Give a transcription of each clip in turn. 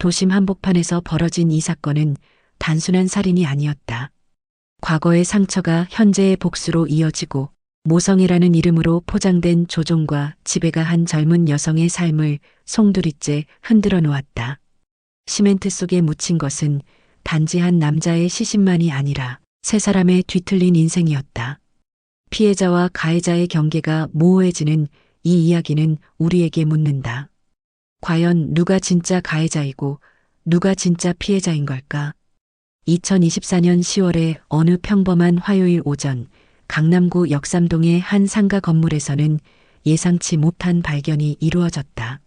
도심 한복판에서 벌어진 이 사건은 단순한 살인이 아니었다. 과거의 상처가 현재의 복수로 이어지고 모성애라는 이름으로 포장된 조종과 지배가 한 젊은 여성의 삶을 송두리째 흔들어 놓았다. 시멘트 속에 묻힌 것은 단지 한 남자의 시신만이 아니라 세 사람의 뒤틀린 인생이었다. 피해자와 가해자의 경계가 모호해지는 이 이야기는 우리에게 묻는다. 과연 누가 진짜 가해자이고 누가 진짜 피해자인 걸까? 2024년 10월의 어느 평범한 화요일 오전, 강남구 역삼동의 한 상가 건물에서는 예상치 못한 발견이 이루어졌다.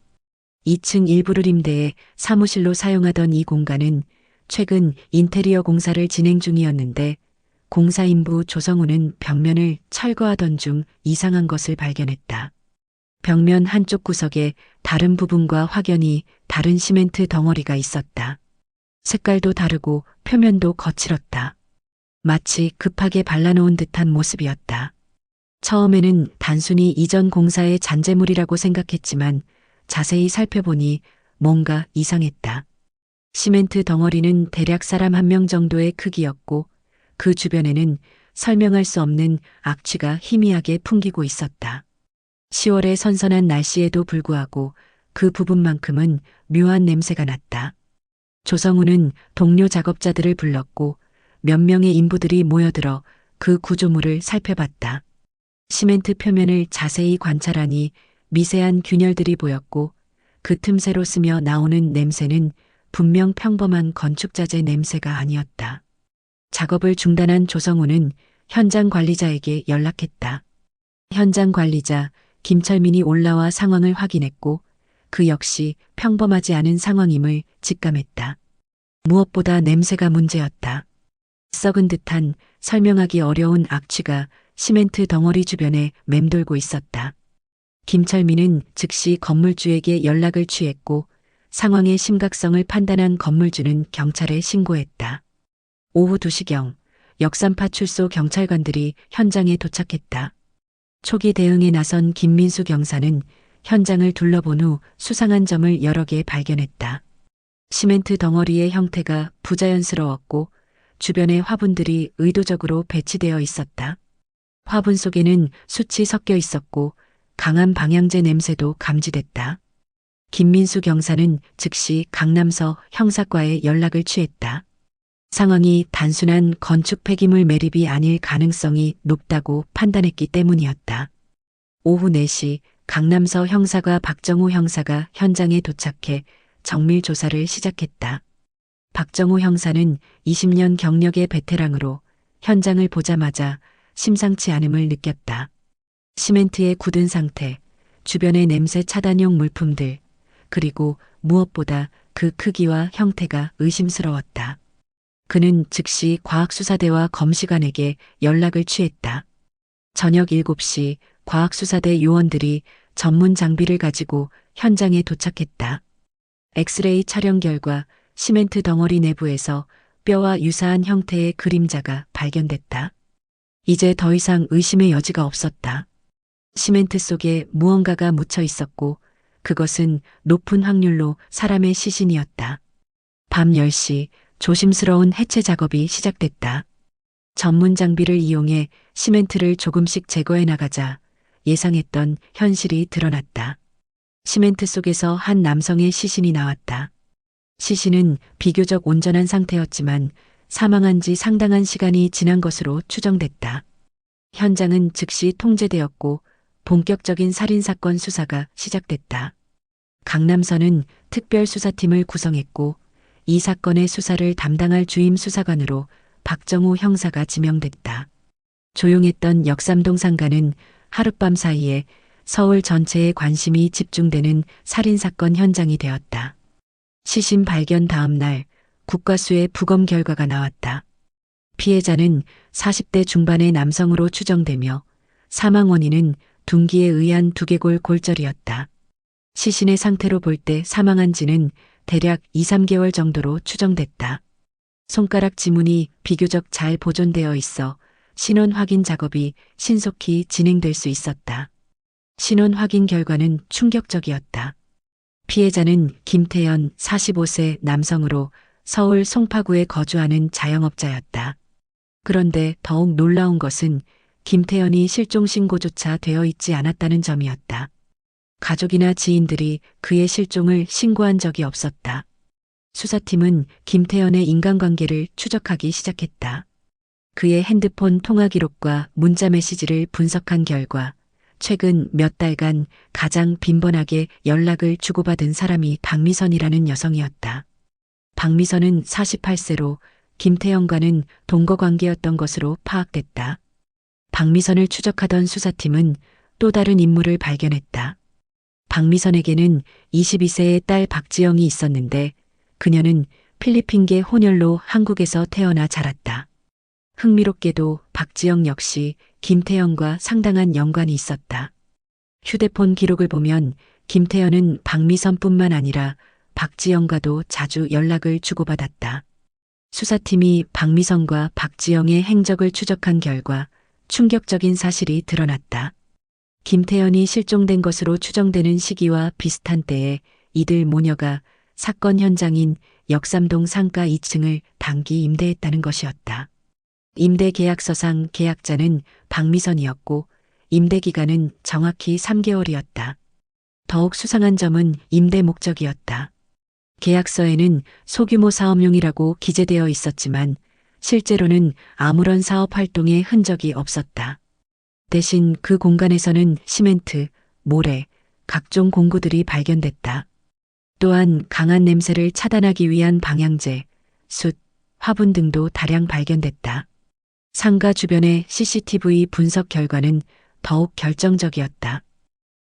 2층 일부를 임대해 사무실로 사용하던 이 공간은 최근 인테리어 공사를 진행 중이었는데 공사인부 조성우는 벽면을 철거하던 중 이상한 것을 발견했다. 벽면 한쪽 구석에 다른 부분과 확연히 다른 시멘트 덩어리가 있었다. 색깔도 다르고 표면도 거칠었다. 마치 급하게 발라놓은 듯한 모습이었다. 처음에는 단순히 이전 공사의 잔재물이라고 생각했지만 자세히 살펴보니 뭔가 이상했다. 시멘트 덩어리는 대략 사람 한 명 정도의 크기였고 그 주변에는 설명할 수 없는 악취가 희미하게 풍기고 있었다. 10월의 선선한 날씨에도 불구하고 그 부분만큼은 묘한 냄새가 났다. 조성우는 동료 작업자들을 불렀고 몇 명의 인부들이 모여들어 그 구조물을 살펴봤다. 시멘트 표면을 자세히 관찰하니 미세한 균열들이 보였고 그 틈새로 스며 나오는 냄새는 분명 평범한 건축자재 냄새가 아니었다. 작업을 중단한 조성우는 현장 관리자에게 연락했다. 현장 관리자 김철민이 올라와 상황을 확인했고 그 역시 평범하지 않은 상황임을 직감했다. 무엇보다 냄새가 문제였다. 썩은 듯한 설명하기 어려운 악취가 시멘트 덩어리 주변에 맴돌고 있었다. 김철민은 즉시 건물주에게 연락을 취했고 상황의 심각성을 판단한 건물주는 경찰에 신고했다. 오후 2시경 역삼파 출소 경찰관들이 현장에 도착했다. 초기 대응에 나선 김민수 경사는 현장을 둘러본 후 수상한 점을 여러 개 발견했다. 시멘트 덩어리의 형태가 부자연스러웠고 주변에 화분들이 의도적으로 배치되어 있었다. 화분 속에는 숯이 섞여 있었고 강한 방향제 냄새도 감지됐다. 김민수 경사는 즉시 강남서 형사과에 연락을 취했다. 상황이 단순한 건축 폐기물 매립이 아닐 가능성이 높다고 판단했기 때문이었다. 오후 4시 강남서 형사과 박정호 형사가 현장에 도착해 정밀 조사를 시작했다. 박정호 형사는 20년 경력의 베테랑으로 현장을 보자마자 심상치 않음을 느꼈다. 시멘트의 굳은 상태, 주변의 냄새 차단용 물품들, 그리고 무엇보다 그 크기와 형태가 의심스러웠다. 그는 즉시 과학수사대와 검시관에게 연락을 취했다. 저녁 7시 과학수사대 요원들이 전문 장비를 가지고 현장에 도착했다. 엑스레이 촬영 결과 시멘트 덩어리 내부에서 뼈와 유사한 형태의 그림자가 발견됐다. 이제 더 이상 의심의 여지가 없었다. 시멘트 속에 무언가가 묻혀 있었고 그것은 높은 확률로 사람의 시신이었다. 밤 10시 조심스러운 해체 작업이 시작됐다. 전문 장비를 이용해 시멘트를 조금씩 제거해 나가자 예상했던 현실이 드러났다. 시멘트 속에서 한 남성의 시신이 나왔다. 시신은 비교적 온전한 상태였지만 사망한 지 상당한 시간이 지난 것으로 추정됐다. 현장은 즉시 통제되었고 본격적인 살인사건 수사가 시작됐다. 강남서는 특별수사팀을 구성했고 이 사건의 수사를 담당할 주임 수사관으로 박정우 형사가 지명됐다. 조용했던 역삼동 상가는 하룻밤 사이에 서울 전체의 관심이 집중되는 살인사건 현장이 되었다. 시신 발견 다음 날 국과수의 부검 결과가 나왔다. 피해자는 40대 중반의 남성으로 추정되며 사망 원인은 둔기에 의한 두개골 골절이었다. 시신의 상태로 볼 때 사망한 지는 대략 2, 3개월 정도로 추정됐다. 손가락 지문이 비교적 잘 보존되어 있어 신원 확인 작업이 신속히 진행될 수 있었다. 신원 확인 결과는 충격적이었다. 피해자는 김태현 45세 남성으로 서울 송파구에 거주하는 자영업자였다. 그런데 더욱 놀라운 것은 김태현이 실종 신고조차 되어 있지 않았다는 점이었다. 가족이나 지인들이 그의 실종을 신고한 적이 없었다. 수사팀은 김태현의 인간관계를 추적하기 시작했다. 그의 핸드폰 통화 기록과 문자 메시지를 분석한 결과 최근 몇 달간 가장 빈번하게 연락을 주고받은 사람이 박미선이라는 여성이었다. 박미선은 48세로 김태현과는 동거관계였던 것으로 파악됐다. 박미선을 추적하던 수사팀은 또 다른 인물을 발견했다. 박미선에게는 22세의 딸 박지영이 있었는데 그녀는 필리핀계 혼혈로 한국에서 태어나 자랐다. 흥미롭게도 박지영 역시 김태현과 상당한 연관이 있었다. 휴대폰 기록을 보면 김태현은 박미선뿐만 아니라 박지영과도 자주 연락을 주고받았다. 수사팀이 박미선과 박지영의 행적을 추적한 결과 충격적인 사실이 드러났다. 김태현이 실종된 것으로 추정되는 시기와 비슷한 때에 이들 모녀가 사건 현장인 역삼동 상가 2층을 단기 임대했다는 것이었다. 임대 계약서상 계약자는 박미선이었고 임대 기간은 정확히 3개월이었다. 더욱 수상한 점은 임대 목적이었다. 계약서에는 소규모 사업용이라고 기재되어 있었지만 실제로는 아무런 사업 활동의 흔적이 없었다. 대신 그 공간에서는 시멘트, 모래, 각종 공구들이 발견됐다. 또한 강한 냄새를 차단하기 위한 방향제, 숯, 화분 등도 다량 발견됐다. 상가 주변의 CCTV 분석 결과는 더욱 결정적이었다.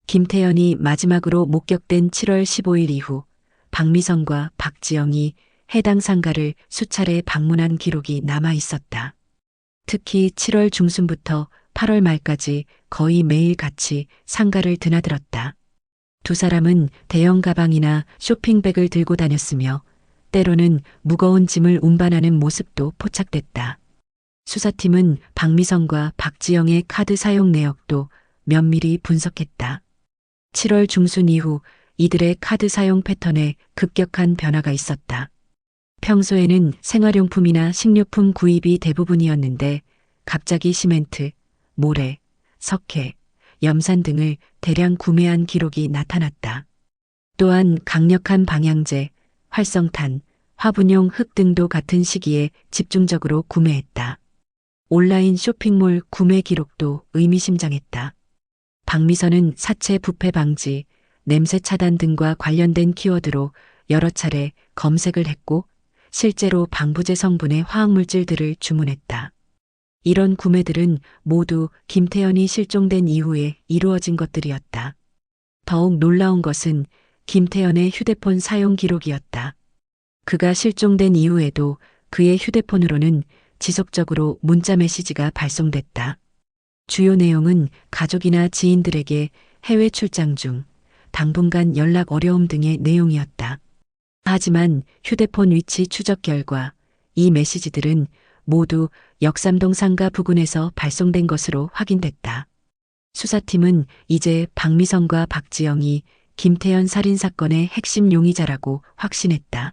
김태현이 마지막으로 목격된 7월 15일 이후 박미선과 박지영이 해당 상가를 수차례 방문한 기록이 남아 있었다. 특히 7월 중순부터 8월 말까지 거의 매일 같이 상가를 드나들었다. 두 사람은 대형 가방이나 쇼핑백을 들고 다녔으며 때로는 무거운 짐을 운반하는 모습도 포착됐다. 수사팀은 박미선과 박지영의 카드 사용 내역도 면밀히 분석했다. 7월 중순 이후 이들의 카드 사용 패턴에 급격한 변화가 있었다. 평소에는 생활용품이나 식료품 구입이 대부분이었는데 갑자기 시멘트, 모래, 석회, 염산 등을 대량 구매한 기록이 나타났다. 또한 강력한 방향제, 활성탄, 화분용 흙 등도 같은 시기에 집중적으로 구매했다. 온라인 쇼핑몰 구매 기록도 의미심장했다. 박미선은 사체 부패 방지, 냄새 차단 등과 관련된 키워드로 여러 차례 검색을 했고 실제로 방부제 성분의 화학물질들을 주문했다. 이런 구매들은 모두 김태현이 실종된 이후에 이루어진 것들이었다. 더욱 놀라운 것은 김태현의 휴대폰 사용 기록이었다. 그가 실종된 이후에도 그의 휴대폰으로는 지속적으로 문자 메시지가 발송됐다. 주요 내용은 가족이나 지인들에게 해외 출장 중, 당분간 연락 어려움 등의 내용이었다. 하지만 휴대폰 위치 추적 결과 이 메시지들은 모두 역삼동 상가 부근에서 발송된 것으로 확인됐다. 수사팀은 이제 박미선과 박지영이 김태현 살인사건의 핵심 용의자라고 확신했다.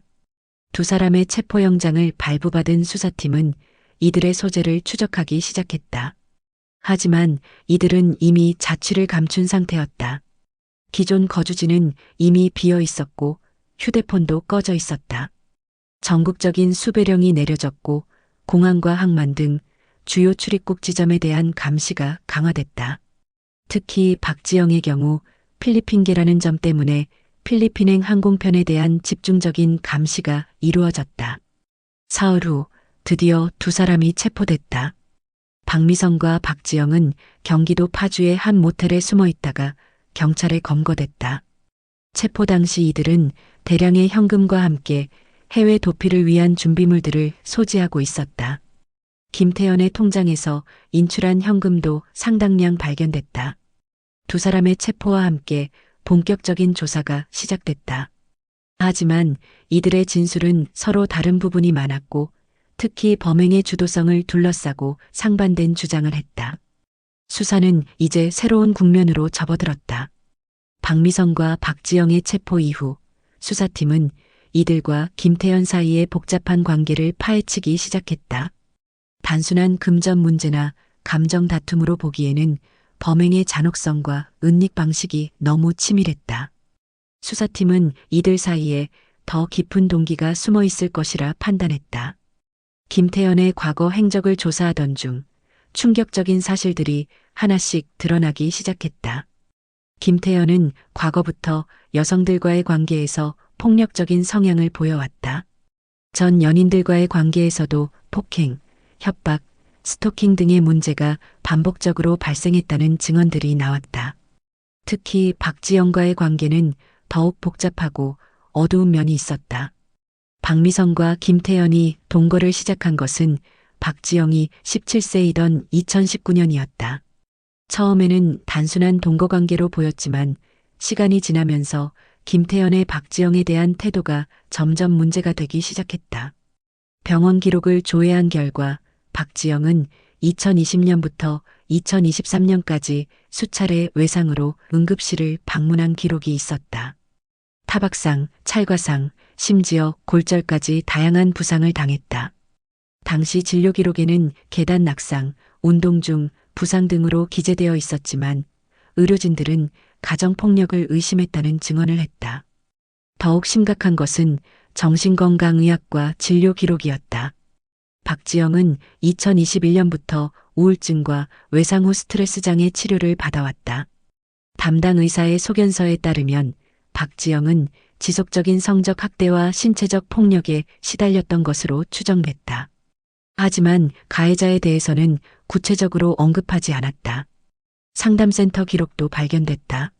두 사람의 체포영장을 발부받은 수사팀은 이들의 소재를 추적하기 시작했다. 하지만 이들은 이미 자취를 감춘 상태였다. 기존 거주지는 이미 비어 있었고 휴대폰도 꺼져 있었다. 전국적인 수배령이 내려졌고 공항과 항만 등 주요 출입국 지점에 대한 감시가 강화됐다. 특히 박지영의 경우 필리핀계라는 점 때문에 필리핀행 항공편에 대한 집중적인 감시가 이루어졌다. 사흘 후 드디어 두 사람이 체포됐다. 박미선과 박지영은 경기도 파주의 한 모텔에 숨어 있다가 경찰에 검거됐다. 체포 당시 이들은 대량의 현금과 함께 해외 도피를 위한 준비물들을 소지하고 있었다. 김태현의 통장에서 인출한 현금도 상당량 발견됐다. 두 사람의 체포와 함께 본격적인 조사가 시작됐다. 하지만 이들의 진술은 서로 다른 부분이 많았고 특히 범행의 주도성을 둘러싸고 상반된 주장을 했다. 수사는 이제 새로운 국면으로 접어들었다. 박미선과 박지영의 체포 이후 수사팀은 이들과 김태현 사이의 복잡한 관계를 파헤치기 시작했다. 단순한 금전 문제나 감정 다툼으로 보기에는 범행의 잔혹성과 은닉 방식이 너무 치밀했다. 수사팀은 이들 사이에 더 깊은 동기가 숨어 있을 것이라 판단했다. 김태현의 과거 행적을 조사하던 중 충격적인 사실들이 하나씩 드러나기 시작했다. 김태현은 과거부터 여성들과의 관계에서 폭력적인 성향을 보여왔다. 전 연인들과의 관계에서도 폭행, 협박, 스토킹 등의 문제가 반복적으로 발생했다는 증언들이 나왔다. 특히 박지영과의 관계는 더욱 복잡하고 어두운 면이 있었다. 박미선과 김태현이 동거를 시작한 것은 박지영이 17세이던 2019년이었다. 처음에는 단순한 동거 관계로 보였지만 시간이 지나면서 김태현의 박지영에 대한 태도가 점점 문제가 되기 시작했다. 병원 기록을 조회한 결과 박지영은 2020년부터 2023년까지 수차례 외상으로 응급실을 방문한 기록이 있었다. 타박상, 찰과상, 심지어 골절까지 다양한 부상을 당했다. 당시 진료 기록에는 계단 낙상, 운동 중 부상 등으로 기재되어 있었지만 의료진들은 가정폭력을 의심했다는 증언을 했다. 더욱 심각한 것은 정신건강의학과 진료 기록이었다. 박지영은 2021년부터 우울증과 외상 후 스트레스 장애 치료를 받아왔다. 담당 의사의 소견서에 따르면 박지영은 지속적인 성적 학대와 신체적 폭력에 시달렸던 것으로 추정됐다. 하지만 가해자에 대해서는 구체적으로 언급하지 않았다. 상담센터 기록도 발견됐다.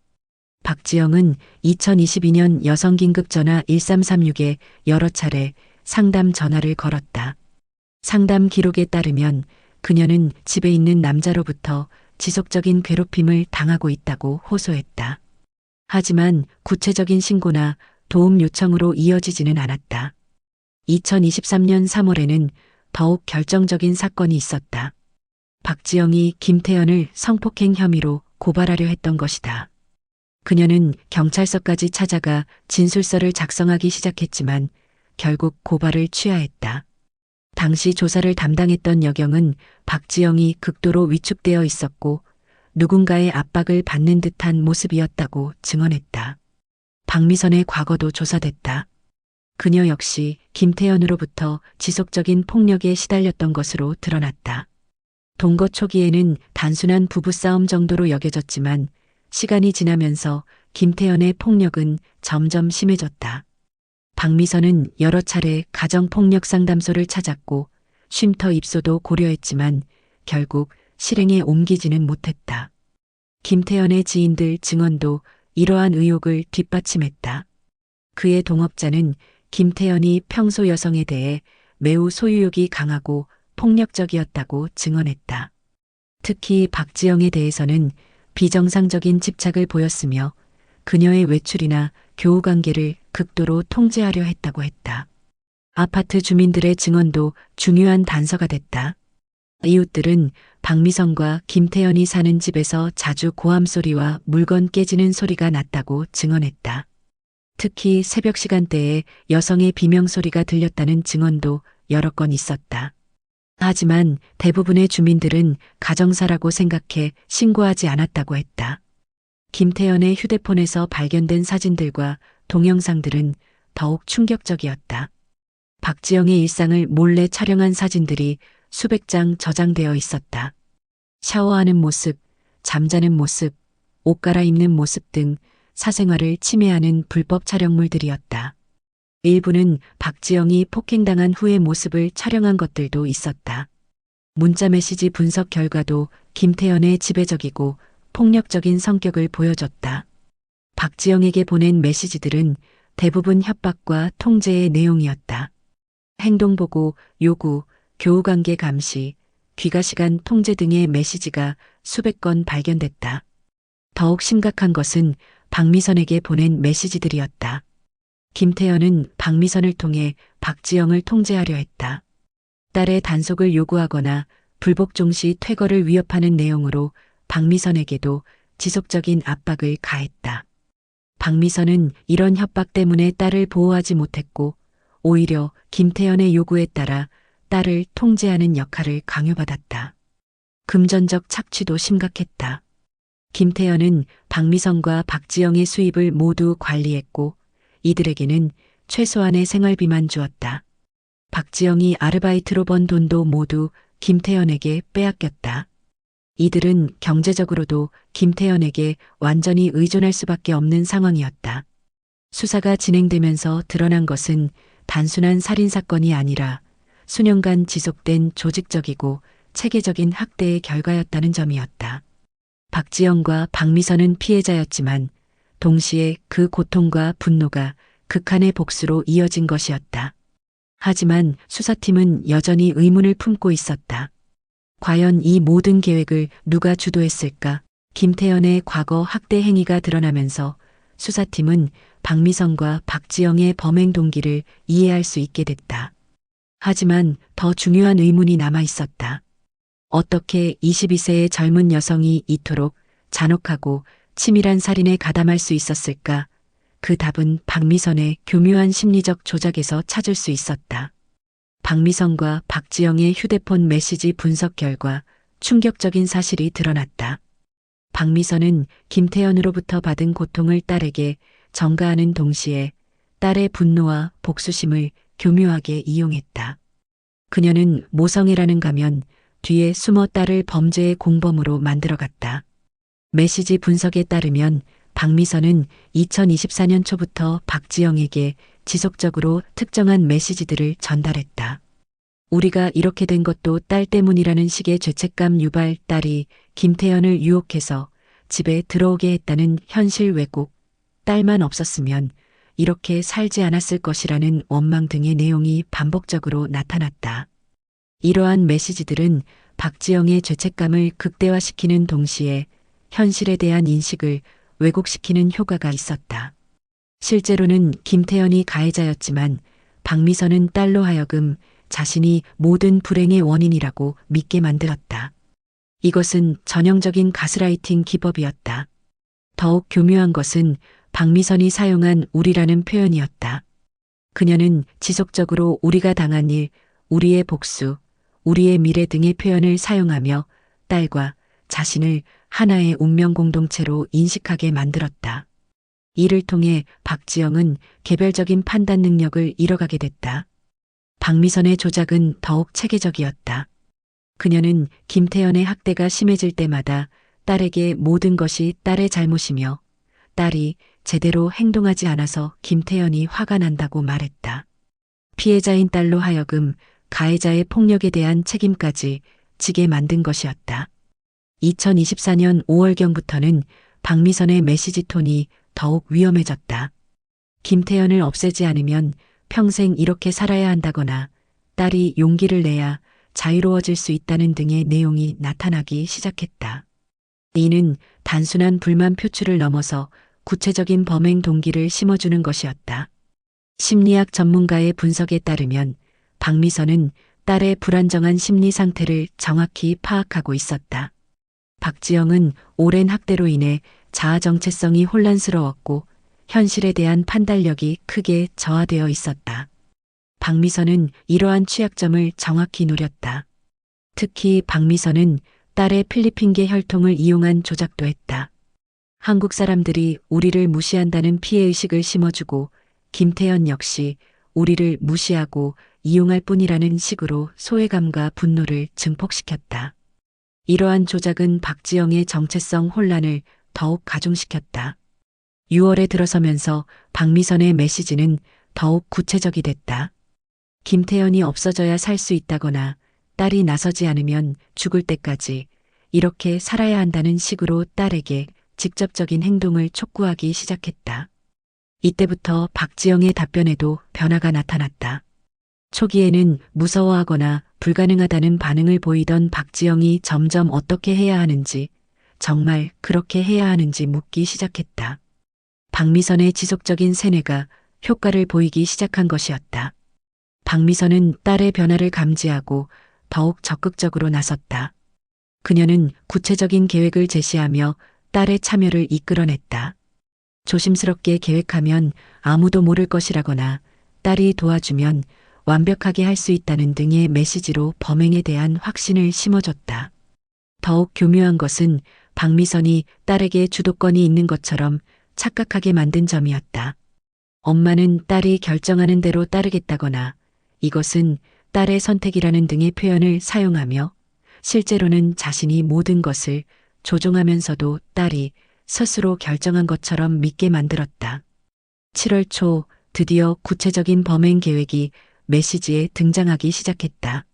박지영은 2022년 여성긴급전화 1336에 여러 차례 상담 전화를 걸었다. 상담 기록에 따르면 그녀는 집에 있는 남자로부터 지속적인 괴롭힘을 당하고 있다고 호소했다. 하지만 구체적인 신고나 도움 요청으로 이어지지는 않았다. 2023년 3월에는 더욱 결정적인 사건이 있었다. 박지영이 김태현을 성폭행 혐의로 고발하려 했던 것이다. 그녀는 경찰서까지 찾아가 진술서를 작성하기 시작했지만 결국 고발을 취하했다. 당시 조사를 담당했던 여경은 박지영이 극도로 위축되어 있었고 누군가의 압박을 받는 듯한 모습이었다고 증언했다. 박미선의 과거도 조사됐다. 그녀 역시 김태현으로부터 지속적인 폭력에 시달렸던 것으로 드러났다. 동거 초기에는 단순한 부부싸움 정도로 여겨졌지만 시간이 지나면서 김태현의 폭력은 점점 심해졌다. 박미선은 여러 차례 가정폭력 상담소를 찾았고 쉼터 입소도 고려했지만 결국 실행에 옮기지는 못했다. 김태현의 지인들 증언도 이러한 의혹을 뒷받침했다. 그의 동업자는 김태현이 평소 여성에 대해 매우 소유욕이 강하고 폭력적이었다고 증언했다. 특히 박지영에 대해서는 비정상적인 집착을 보였으며 그녀의 외출이나 교우 관계를 극도로 통제하려 했다고 했다. 아파트 주민들의 증언도 중요한 단서가 됐다. 이웃들은 박미선과 김태현이 사는 집에서 자주 고함 소리와 물건 깨지는 소리가 났다고 증언했다. 특히 새벽 시간대에 여성의 비명 소리가 들렸다는 증언도 여러 건 있었다. 하지만 대부분의 주민들은 가정사라고 생각해 신고하지 않았다고 했다. 김태현의 휴대폰에서 발견된 사진들과 동영상들은 더욱 충격적이었다. 박지영의 일상을 몰래 촬영한 사진들이 수백 장 저장되어 있었다. 샤워하는 모습, 잠자는 모습, 옷 갈아입는 모습 등 사생활을 침해하는 불법 촬영물들이었다. 일부는 박지영이 폭행당한 후의 모습을 촬영한 것들도 있었다. 문자 메시지 분석 결과도 김태현의 지배적이고 폭력적인 성격을 보여줬다. 박지영에게 보낸 메시지들은 대부분 협박과 통제의 내용이었다. 행동보고, 요구, 교우관계 감시, 귀가시간 통제 등의 메시지가 수백 건 발견됐다. 더욱 심각한 것은 박미선에게 보낸 메시지들이었다. 김태현은 박미선을 통해 박지영을 통제하려 했다. 딸의 단속을 요구하거나 불복 종시 퇴거를 위협하는 내용으로 박미선에게도 지속적인 압박을 가했다. 박미선은 이런 협박 때문에 딸을 보호하지 못했고 오히려 김태현의 요구에 따라 딸을 통제하는 역할을 강요받았다. 금전적 착취도 심각했다. 김태현은 박미선과 박지영의 수입을 모두 관리했고 이들에게는 최소한의 생활비만 주었다. 박지영이 아르바이트로 번 돈도 모두 김태현에게 빼앗겼다. 이들은 경제적으로도 김태현에게 완전히 의존할 수밖에 없는 상황이었다. 수사가 진행되면서 드러난 것은 단순한 살인사건이 아니라 수년간 지속된 조직적이고 체계적인 학대의 결과였다는 점이었다. 박지영과 박미선은 피해자였지만 동시에 그 고통과 분노가 극한의 복수로 이어진 것이었다. 하지만 수사팀은 여전히 의문을 품고 있었다. 과연 이 모든 계획을 누가 주도했을까? 김태현의 과거 학대 행위가 드러나면서 수사팀은 박미선과 박지영의 범행 동기를 이해할 수 있게 됐다. 하지만 더 중요한 의문이 남아 있었다. 어떻게 22세의 젊은 여성이 이토록 잔혹하고 치밀한 살인에 가담할 수 있었을까? 그 답은 박미선의 교묘한 심리적 조작에서 찾을 수 있었다. 박미선과 박지영의 휴대폰 메시지 분석 결과 충격적인 사실이 드러났다. 박미선은 김태현으로부터 받은 고통을 딸에게 전가하는 동시에 딸의 분노와 복수심을 교묘하게 이용했다. 그녀는 모성애라는 가면 뒤에 숨어 딸을 범죄의 공범으로 만들어갔다. 메시지 분석에 따르면 박미선은 2024년 초부터 박지영에게 지속적으로 특정한 메시지들을 전달했다. 우리가 이렇게 된 것도 딸 때문이라는 식의 죄책감 유발, 딸이 김태현을 유혹해서 집에 들어오게 했다는 현실 왜곡, 딸만 없었으면 이렇게 살지 않았을 것이라는 원망 등의 내용이 반복적으로 나타났다. 이러한 메시지들은 박지영의 죄책감을 극대화시키는 동시에 현실에 대한 인식을 왜곡시키는 효과가 있었다. 실제로는 김태현이 가해자였지만 박미선은 딸로 하여금 자신이 모든 불행의 원인이라고 믿게 만들었다. 이것은 전형적인 가스라이팅 기법이었다. 더욱 교묘한 것은 박미선이 사용한 우리라는 표현이었다. 그녀는 지속적으로 우리가 당한 일, 우리의 복수, 우리의 미래 등의 표현을 사용하며 딸과 자신을 하나의 운명 공동체로 인식하게 만들었다. 이를 통해 박지영은 개별적인 판단 능력을 잃어가게 됐다. 박미선의 조작은 더욱 체계적이었다. 그녀는 김태현의 학대가 심해질 때마다 딸에게 모든 것이 딸의 잘못이며 딸이 제대로 행동하지 않아서 김태현이 화가 난다고 말했다. 피해자인 딸로 하여금 가해자의 폭력에 대한 책임까지 지게 만든 것이었다. 2024년 5월경부터는 박미선의 메시지 톤이 더욱 위험해졌다. 김태현을 없애지 않으면 평생 이렇게 살아야 한다거나 딸이 용기를 내야 자유로워질 수 있다는 등의 내용이 나타나기 시작했다. 이는 단순한 불만 표출을 넘어서 구체적인 범행 동기를 심어주는 것이었다. 심리학 전문가의 분석에 따르면 박미선은 딸의 불안정한 심리 상태를 정확히 파악하고 있었다. 박지영은 오랜 학대로 인해 자아 정체성이 혼란스러웠고 현실에 대한 판단력이 크게 저하되어 있었다. 박미선은 이러한 취약점을 정확히 노렸다. 특히 박미선은 딸의 필리핀계 혈통을 이용한 조작도 했다. 한국 사람들이 우리를 무시한다는 피해의식을 심어주고 김태현 역시 우리를 무시하고 이용할 뿐이라는 식으로 소외감과 분노를 증폭시켰다. 이러한 조작은 박지영의 정체성 혼란을 더욱 가중시켰다. 6월에 들어서면서 박미선의 메시지는 더욱 구체적이 됐다. 김태현이 없어져야 살 수 있다거나 딸이 나서지 않으면 죽을 때까지 이렇게 살아야 한다는 식으로 딸에게 직접적인 행동을 촉구하기 시작했다. 이때부터 박지영의 답변에도 변화가 나타났다. 초기에는 무서워하거나 불가능하다는 반응을 보이던 박지영이 점점 어떻게 해야 하는지, 정말 그렇게 해야 하는지 묻기 시작했다. 박미선의 지속적인 세뇌가 효과를 보이기 시작한 것이었다. 박미선은 딸의 변화를 감지하고 더욱 적극적으로 나섰다. 그녀는 구체적인 계획을 제시하며 딸의 참여를 이끌어냈다. 조심스럽게 계획하면 아무도 모를 것이라거나 딸이 도와주면 완벽하게 할 수 있다는 등의 메시지로 범행에 대한 확신을 심어줬다. 더욱 교묘한 것은 박미선이 딸에게 주도권이 있는 것처럼 착각하게 만든 점이었다. 엄마는 딸이 결정하는 대로 따르겠다거나 이것은 딸의 선택이라는 등의 표현을 사용하며 실제로는 자신이 모든 것을 조종하면서도 딸이 스스로 결정한 것처럼 믿게 만들었다. 7월 초 드디어 구체적인 범행 계획이 메시지에 등장하기 시작했다.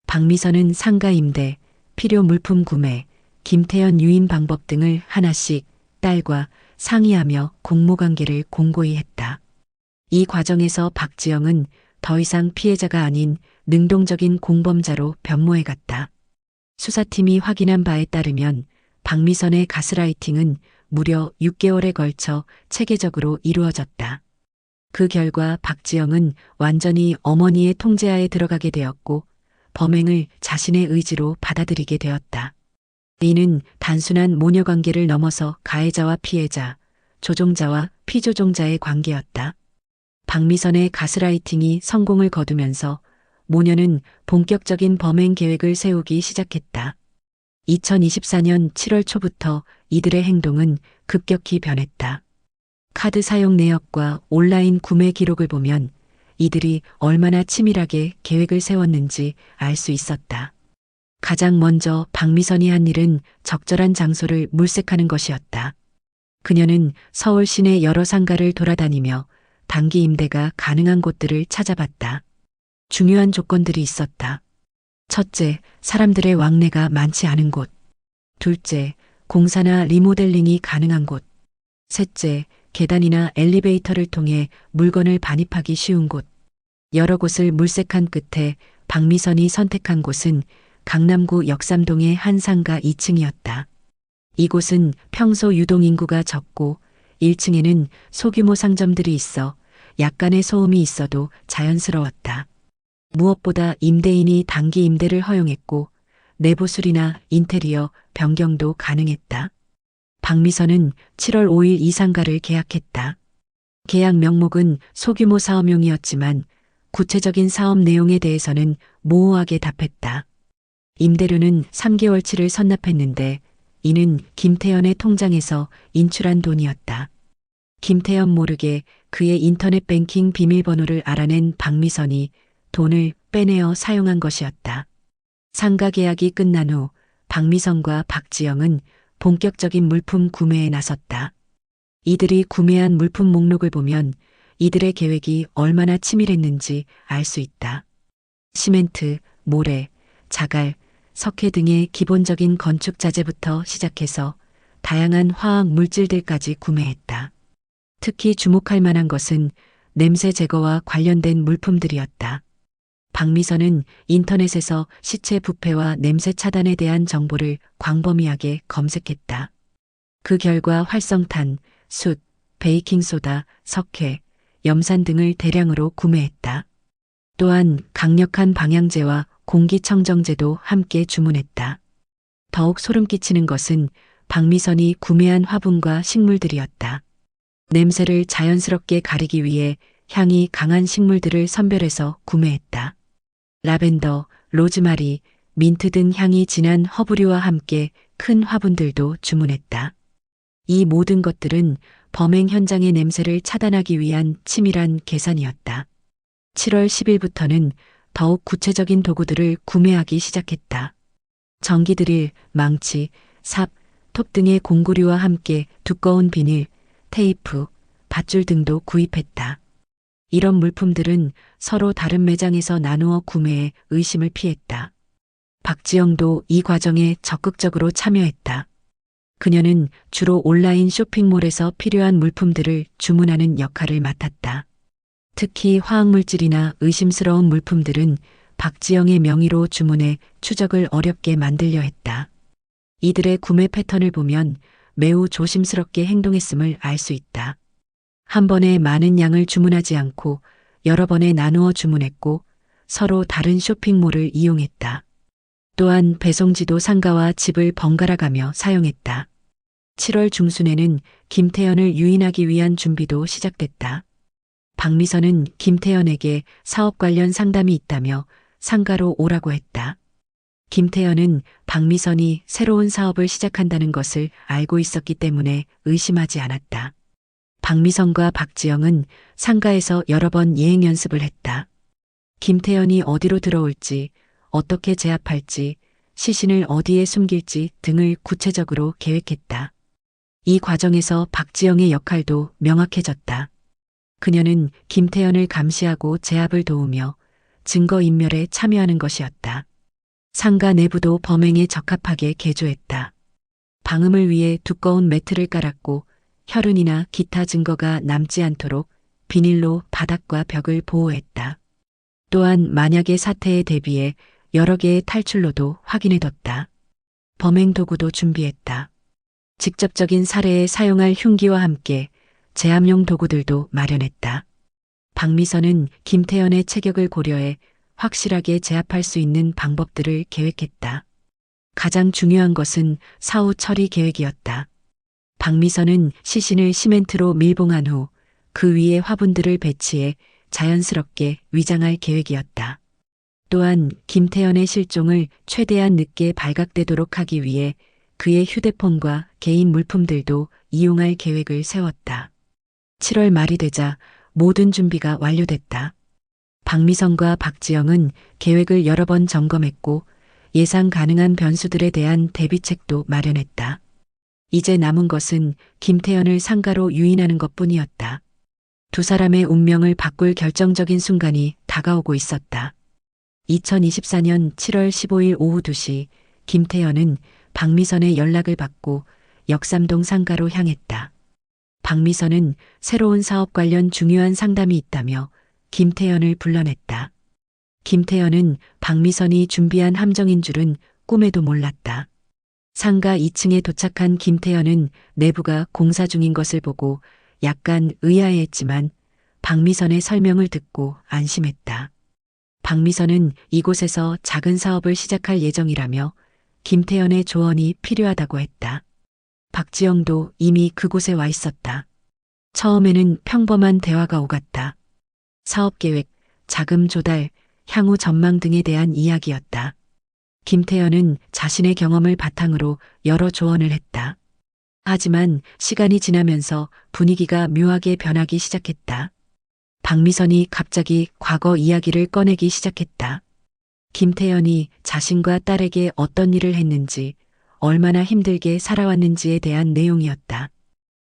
박미선은 상가 임대, 필요 물품 구매, 김태현 유인 방법 등을 하나씩 딸과 상의하며 공모관계를 공고히 했다. 이 과정에서 박지영은 더 이상 피해자가 아닌 능동적인 공범자로 변모해갔다. 수사팀이 확인한 바에 따르면 박미선의 가스라이팅은 무려 6개월에 걸쳐 체계적으로 이루어졌다. 그 결과 박지영은 완전히 어머니의 통제하에 들어가게 되었고 범행을 자신의 의지로 받아들이게 되었다. 이는 단순한 모녀 관계를 넘어서 가해자와 피해자, 조종자와 피조종자의 관계였다. 박미선의 가스라이팅이 성공을 거두면서 모녀는 본격적인 범행 계획을 세우기 시작했다. 2024년 7월 초부터 이들의 행동은 급격히 변했다. 카드 사용 내역과 온라인 구매 기록을 보면 이들이 얼마나 치밀하게 계획을 세웠는지 알 수 있었다. 가장 먼저 박미선이 한 일은 적절한 장소를 물색하는 것이었다. 그녀는 서울 시내 여러 상가를 돌아다니며 단기 임대가 가능한 곳들을 찾아봤다. 중요한 조건들이 있었다. 첫째, 사람들의 왕래가 많지 않은 곳. 둘째, 공사나 리모델링이 가능한 곳. 셋째, 계단이나 엘리베이터를 통해 물건을 반입하기 쉬운 곳. 여러 곳을 물색한 끝에 박미선이 선택한 곳은 강남구 역삼동의 한 상가 2층이었다. 이곳은 평소 유동인구가 적고 1층에는 소규모 상점들이 있어 약간의 소음이 있어도 자연스러웠다. 무엇보다 임대인이 단기 임대를 허용했고 내부 수리나 인테리어 변경도 가능했다. 박미선은 7월 5일 이 상가를 계약했다. 계약 명목은 소규모 사업용이었지만 구체적인 사업 내용에 대해서는 모호하게 답했다. 임대료는 3개월치를 선납했는데 이는 김태현의 통장에서 인출한 돈이었다. 김태현 모르게 그의 인터넷 뱅킹 비밀번호를 알아낸 박미선이 돈을 빼내어 사용한 것이었다. 상가 계약이 끝난 후 박미선과 박지영은 본격적인 물품 구매에 나섰다. 이들이 구매한 물품 목록을 보면 이들의 계획이 얼마나 치밀했는지 알 수 있다. 시멘트, 모래, 자갈, 석회 등의 기본적인 건축 자재부터 시작해서 다양한 화학 물질들까지 구매했다. 특히 주목할 만한 것은 냄새 제거와 관련된 물품들이었다. 박미선은 인터넷에서 시체 부패와 냄새 차단에 대한 정보를 광범위하게 검색했다. 그 결과 활성탄, 숯, 베이킹소다, 석회, 염산 등을 대량으로 구매했다. 또한 강력한 방향제와 공기청정제도 함께 주문했다. 더욱 소름 끼치는 것은 박미선이 구매한 화분과 식물들이었다. 냄새를 자연스럽게 가리기 위해 향이 강한 식물들을 선별해서 구매했다. 라벤더, 로즈마리, 민트 등 향이 진한 허브류와 함께 큰 화분들도 주문했다. 이 모든 것들은 범행 현장의 냄새를 차단하기 위한 치밀한 계산이었다. 7월 10일부터는 더욱 구체적인 도구들을 구매하기 시작했다. 전기 드릴, 망치, 삽, 톱 등의 공구류와 함께 두꺼운 비닐, 테이프, 밧줄 등도 구입했다. 이런 물품들은 서로 다른 매장에서 나누어 구매해 의심을 피했다. 박지영도 이 과정에 적극적으로 참여했다. 그녀는 주로 온라인 쇼핑몰에서 필요한 물품들을 주문하는 역할을 맡았다. 특히 화학물질이나 의심스러운 물품들은 박지영의 명의로 주문해 추적을 어렵게 만들려 했다. 이들의 구매 패턴을 보면 매우 조심스럽게 행동했음을 알 수 있다. 한 번에 많은 양을 주문하지 않고 여러 번에 나누어 주문했고 서로 다른 쇼핑몰을 이용했다. 또한 배송지도 상가와 집을 번갈아 가며 사용했다. 7월 중순에는 김태현을 유인하기 위한 준비도 시작됐다. 박미선은 김태현에게 사업 관련 상담이 있다며 상가로 오라고 했다. 김태현은 박미선이 새로운 사업을 시작한다는 것을 알고 있었기 때문에 의심하지 않았다. 박미선과 박지영은 상가에서 여러 번 예행 연습을 했다. 김태현이 어디로 들어올지, 어떻게 제압할지, 시신을 어디에 숨길지 등을 구체적으로 계획했다. 이 과정에서 박지영의 역할도 명확해졌다. 그녀는 김태현을 감시하고 제압을 도우며 증거인멸에 참여하는 것이었다. 상가 내부도 범행에 적합하게 개조했다. 방음을 위해 두꺼운 매트를 깔았고 혈흔이나 기타 증거가 남지 않도록 비닐로 바닥과 벽을 보호했다. 또한 만약의 사태에 대비해 여러 개의 탈출로도 확인해뒀다. 범행 도구도 준비했다. 직접적인 살해에 사용할 흉기와 함께 제압용 도구들도 마련했다. 박미선은 김태현의 체격을 고려해 확실하게 제압할 수 있는 방법들을 계획했다. 가장 중요한 것은 사후 처리 계획이었다. 박미선은 시신을 시멘트로 밀봉한 후 그 위에 화분들을 배치해 자연스럽게 위장할 계획이었다. 또한 김태현의 실종을 최대한 늦게 발각되도록 하기 위해 그의 휴대폰과 개인 물품들도 이용할 계획을 세웠다. 7월 말이 되자 모든 준비가 완료됐다. 박미선과 박지영은 계획을 여러 번 점검했고 예상 가능한 변수들에 대한 대비책도 마련했다. 이제 남은 것은 김태현을 상가로 유인하는 것뿐이었다. 두 사람의 운명을 바꿀 결정적인 순간이 다가오고 있었다. 2024년 7월 15일 오후 2시 김태현은 박미선의 연락을 받고 역삼동 상가로 향했다. 박미선은 새로운 사업 관련 중요한 상담이 있다며 김태현을 불러냈다. 김태현은 박미선이 준비한 함정인 줄은 꿈에도 몰랐다. 상가 2층에 도착한 김태현은 내부가 공사 중인 것을 보고 약간 의아해했지만 박미선의 설명을 듣고 안심했다. 박미선은 이곳에서 작은 사업을 시작할 예정이라며 김태현의 조언이 필요하다고 했다. 박지영도 이미 그곳에 와 있었다. 처음에는 평범한 대화가 오갔다. 사업 계획, 자금 조달, 향후 전망 등에 대한 이야기였다. 김태현은 자신의 경험을 바탕으로 여러 조언을 했다. 하지만 시간이 지나면서 분위기가 묘하게 변하기 시작했다. 박미선이 갑자기 과거 이야기를 꺼내기 시작했다. 김태현이 자신과 딸에게 어떤 일을 했는지, 얼마나 힘들게 살아왔는지에 대한 내용이었다.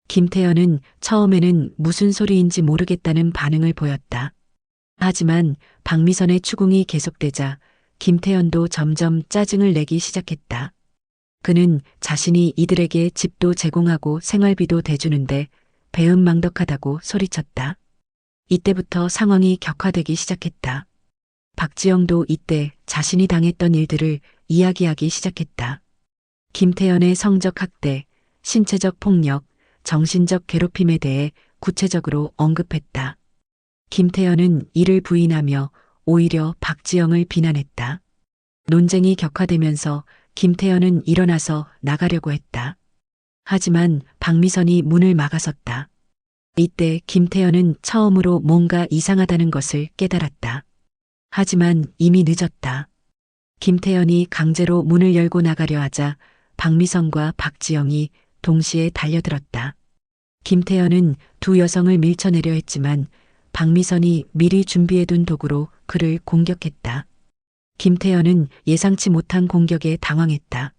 김태현은 처음에는 무슨 소리인지 모르겠다는 반응을 보였다. 하지만 박미선의 추궁이 계속되자 김태현도 점점 짜증을 내기 시작했다. 그는 자신이 이들에게 집도 제공하고 생활비도 대주는데 배은망덕하다고 소리쳤다. 이때부터 상황이 격화되기 시작했다. 박지영도 이때 자신이 당했던 일들을 이야기하기 시작했다. 김태현의 성적 학대, 신체적 폭력, 정신적 괴롭힘에 대해 구체적으로 언급했다. 김태현은 이를 부인하며 오히려 박지영을 비난했다. 논쟁이 격화되면서 김태현은 일어나서 나가려고 했다. 하지만 박미선이 문을 막아섰다. 이때 김태현은 처음으로 뭔가 이상하다는 것을 깨달았다. 하지만 이미 늦었다. 김태현이 강제로 문을 열고 나가려 하자 박미선과 박지영이 동시에 달려들었다. 김태현은 두 여성을 밀쳐내려 했지만 박미선이 미리 준비해둔 도구로 그를 공격했다. 김태현은 예상치 못한 공격에 당황했다.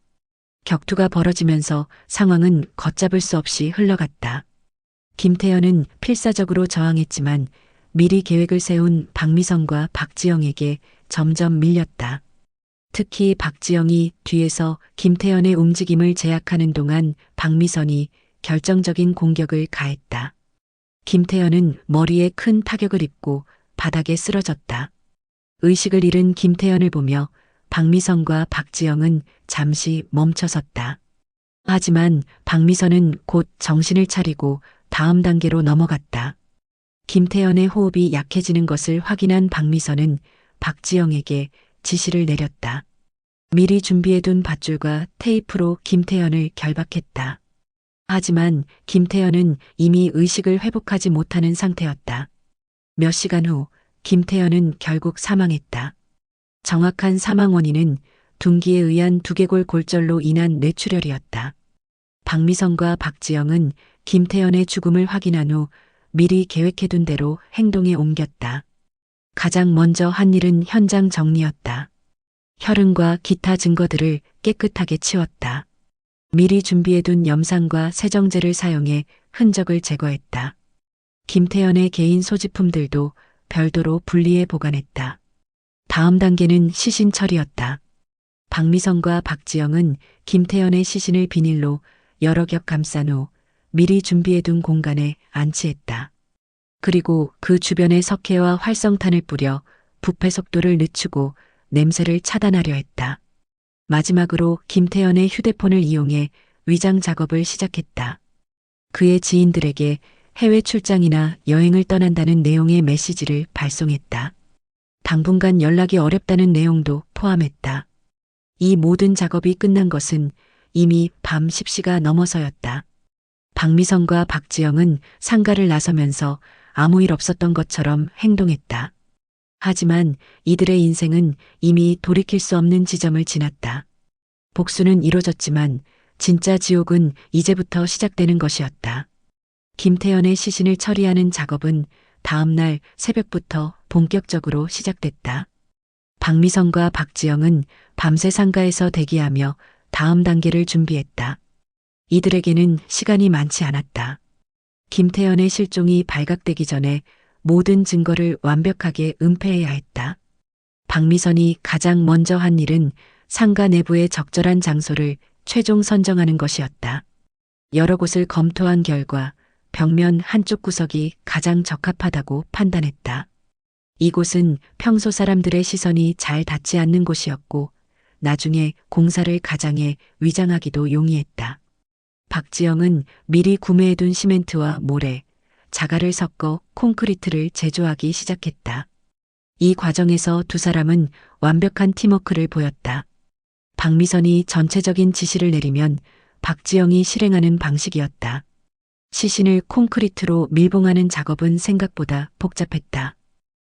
격투가 벌어지면서 상황은 걷잡을 수 없이 흘러갔다. 김태현은 필사적으로 저항했지만 미리 계획을 세운 박미선과 박지영에게 점점 밀렸다. 특히 박지영이 뒤에서 김태현의 움직임을 제약하는 동안 박미선이 결정적인 공격을 가했다. 김태현은 머리에 큰 타격을 입고 바닥에 쓰러졌다. 의식을 잃은 김태현을 보며 박미선과 박지영은 잠시 멈춰섰다. 하지만 박미선은 곧 정신을 차리고 다음 단계로 넘어갔다. 김태현의 호흡이 약해지는 것을 확인한 박미선은 박지영에게 지시를 내렸다. 미리 준비해둔 밧줄과 테이프로 김태현을 결박했다. 하지만 김태현은 이미 의식을 회복하지 못하는 상태였다. 몇 시간 후 김태현은 결국 사망했다. 정확한 사망 원인은 둔기에 의한 두개골 골절로 인한 뇌출혈이었다. 박미선과 박지영은 김태현의 죽음을 확인한 후 미리 계획해둔 대로 행동에 옮겼다. 가장 먼저 한 일은 현장 정리였다. 혈흔과 기타 증거들을 깨끗하게 치웠다. 미리 준비해둔 염산과 세정제를 사용해 흔적을 제거했다. 김태현의 개인 소지품들도 별도로 분리해 보관했다. 다음 단계는 시신 처리였다. 박미선과 박지영은 김태현의 시신을 비닐로 여러 겹 감싼 후 미리 준비해둔 공간에 안치했다. 그리고 그 주변에 석회와 활성탄을 뿌려 부패 속도를 늦추고 냄새를 차단하려 했다. 마지막으로 김태현의 휴대폰을 이용해 위장 작업을 시작했다. 그의 지인들에게 해외 출장이나 여행을 떠난다는 내용의 메시지를 발송했다. 당분간 연락이 어렵다는 내용도 포함했다. 이 모든 작업이 끝난 것은 이미 밤 10시가 넘어서였다. 박미선과 박지영은 상가를 나서면서 아무 일 없었던 것처럼 행동했다. 하지만 이들의 인생은 이미 돌이킬 수 없는 지점을 지났다. 복수는 이루어졌지만 진짜 지옥은 이제부터 시작되는 것이었다. 김태현의 시신을 처리하는 작업은 다음 날 새벽부터 본격적으로 시작됐다. 박미선과 박지영은 밤새 상가에서 대기하며 다음 단계를 준비했다. 이들에게는 시간이 많지 않았다. 김태현의 실종이 발각되기 전에 모든 증거를 완벽하게 은폐해야 했다. 박미선이 가장 먼저 한 일은 상가 내부의 적절한 장소를 최종 선정하는 것이었다. 여러 곳을 검토한 결과 벽면 한쪽 구석이 가장 적합하다고 판단했다. 이곳은 평소 사람들의 시선이 잘 닿지 않는 곳이었고 나중에 공사를 가장해 위장하기도 용이했다. 박지영은 미리 구매해둔 시멘트와 모래, 자갈을 섞어 콘크리트를 제조하기 시작했다. 이 과정에서 두 사람은 완벽한 팀워크를 보였다. 박미선이 전체적인 지시를 내리면 박지영이 실행하는 방식이었다. 시신을 콘크리트로 밀봉하는 작업은 생각보다 복잡했다.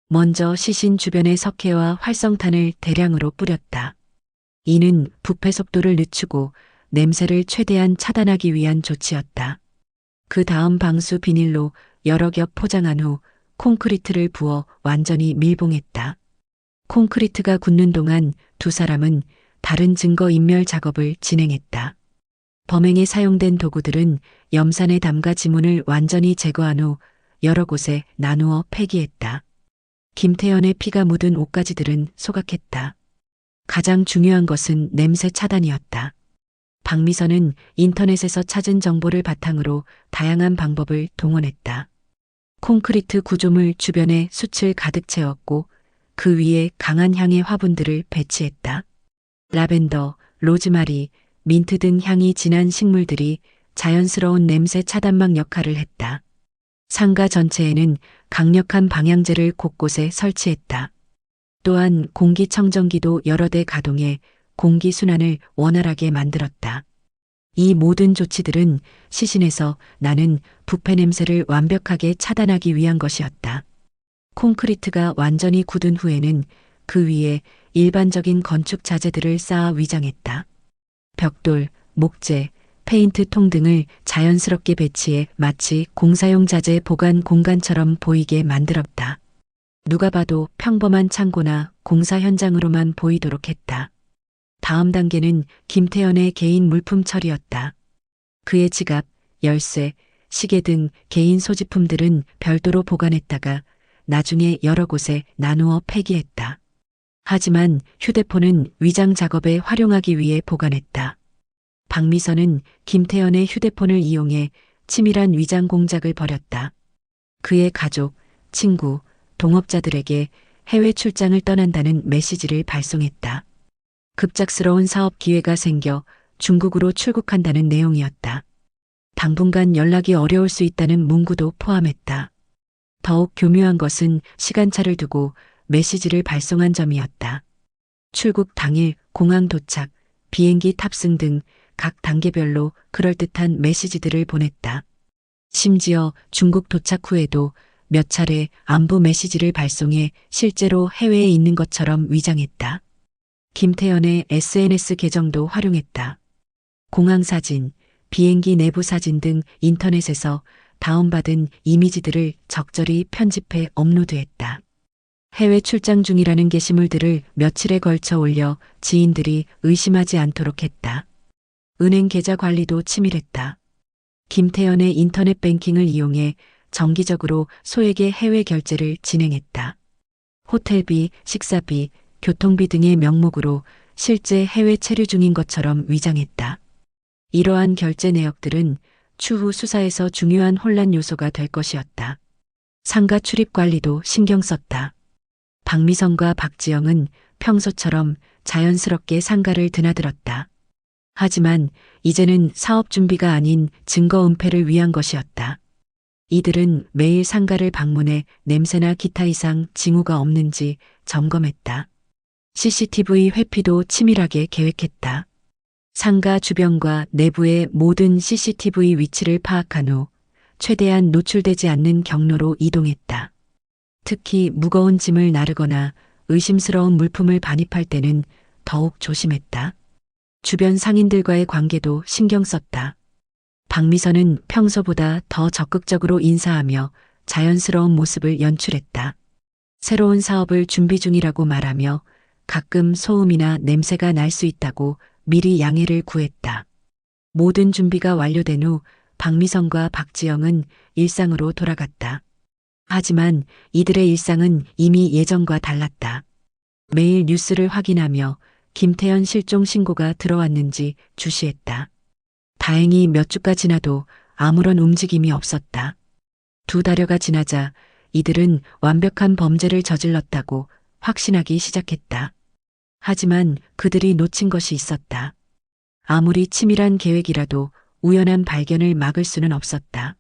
먼저 시신 주변에 석회와 활성탄을 대량으로 뿌렸다. 이는 부패 속도를 늦추고 냄새를 최대한 차단하기 위한 조치였다. 그 다음 방수 비닐로 여러 겹 포장한 후 콘크리트를 부어 완전히 밀봉했다. 콘크리트가 굳는 동안 두 사람은 다른 증거 인멸 작업을 진행했다. 범행에 사용된 도구들은 염산에 담가 지문을 완전히 제거한 후 여러 곳에 나누어 폐기했다. 김태현의 피가 묻은 옷가지들은 소각했다. 가장 중요한 것은 냄새 차단이었다. 박미선은 인터넷에서 찾은 정보를 바탕으로 다양한 방법을 동원했다. 콘크리트 구조물 주변에 숯을 가득 채웠고 그 위에 강한 향의 화분들을 배치했다. 라벤더, 로즈마리, 민트 등 향이 진한 식물들이 자연스러운 냄새 차단막 역할을 했다. 상가 전체에는 강력한 방향제를 곳곳에 설치했다. 또한 공기청정기도 여러 대 가동해 공기 순환을 원활하게 만들었다. 이 모든 조치들은 시신에서 나는 부패 냄새를 완벽하게 차단하기 위한 것이었다. 콘크리트가 완전히 굳은 후에는 그 위에 일반적인 건축 자재들을 쌓아 위장했다. 벽돌, 목재, 페인트통 등을 자연스럽게 배치해 마치 공사용 자재 보관 공간처럼 보이게 만들었다. 누가 봐도 평범한 창고나 공사 현장으로만 보이도록 했다. 다음 단계는 김태현의 개인 물품 처리였다. 그의 지갑, 열쇠, 시계 등 개인 소지품들은 별도로 보관했다가 나중에 여러 곳에 나누어 폐기했다. 하지만 휴대폰은 위장 작업에 활용하기 위해 보관했다. 박미선은 김태현의 휴대폰을 이용해 치밀한 위장 공작을 벌였다. 그의 가족, 친구, 동업자들에게 해외 출장을 떠난다는 메시지를 발송했다. 급작스러운 사업 기회가 생겨 중국으로 출국한다는 내용이었다. 당분간 연락이 어려울 수 있다는 문구도 포함했다. 더욱 교묘한 것은 시간차를 두고 메시지를 발송한 점이었다. 출국 당일 공항 도착, 비행기 탑승 등 각 단계별로 그럴듯한 메시지들을 보냈다. 심지어 중국 도착 후에도 몇 차례 안부 메시지를 발송해 실제로 해외에 있는 것처럼 위장했다. 김태현의 SNS 계정도 활용했다. 공항 사진, 비행기 내부 사진 등 인터넷에서 다운받은 이미지들을 적절히 편집해 업로드했다. 해외 출장 중이라는 게시물들을 며칠에 걸쳐 올려 지인들이 의심하지 않도록 했다. 은행 계좌 관리도 치밀했다. 김태현의 인터넷 뱅킹을 이용해 정기적으로 소액의 해외 결제를 진행했다. 호텔비, 식사비, 교통비 등의 명목으로 실제 해외 체류 중인 것처럼 위장했다. 이러한 결제 내역들은 추후 수사에서 중요한 혼란 요소가 될 것이었다. 상가 출입 관리도 신경 썼다. 박미성과 박지영은 평소처럼 자연스럽게 상가를 드나들었다. 하지만 이제는 사업 준비가 아닌 증거 은폐를 위한 것이었다. 이들은 매일 상가를 방문해 냄새나 기타 이상 징후가 없는지 점검했다. CCTV 회피도 치밀하게 계획했다. 상가 주변과 내부의 모든 CCTV 위치를 파악한 후 최대한 노출되지 않는 경로로 이동했다. 특히 무거운 짐을 나르거나 의심스러운 물품을 반입할 때는 더욱 조심했다. 주변 상인들과의 관계도 신경 썼다. 박미선은 평소보다 더 적극적으로 인사하며 자연스러운 모습을 연출했다. 새로운 사업을 준비 중이라고 말하며 가끔 소음이나 냄새가 날 수 있다고 미리 양해를 구했다. 모든 준비가 완료된 후 박미선과 박지영은 일상으로 돌아갔다. 하지만 이들의 일상은 이미 예전과 달랐다. 매일 뉴스를 확인하며 김태현 실종 신고가 들어왔는지 주시했다. 다행히 몇 주가 지나도 아무런 움직임이 없었다. 2달여가 지나자 이들은 완벽한 범죄를 저질렀다고 확신하기 시작했다. 하지만 그들이 놓친 것이 있었다. 아무리 치밀한 계획이라도 우연한 발견을 막을 수는 없었다.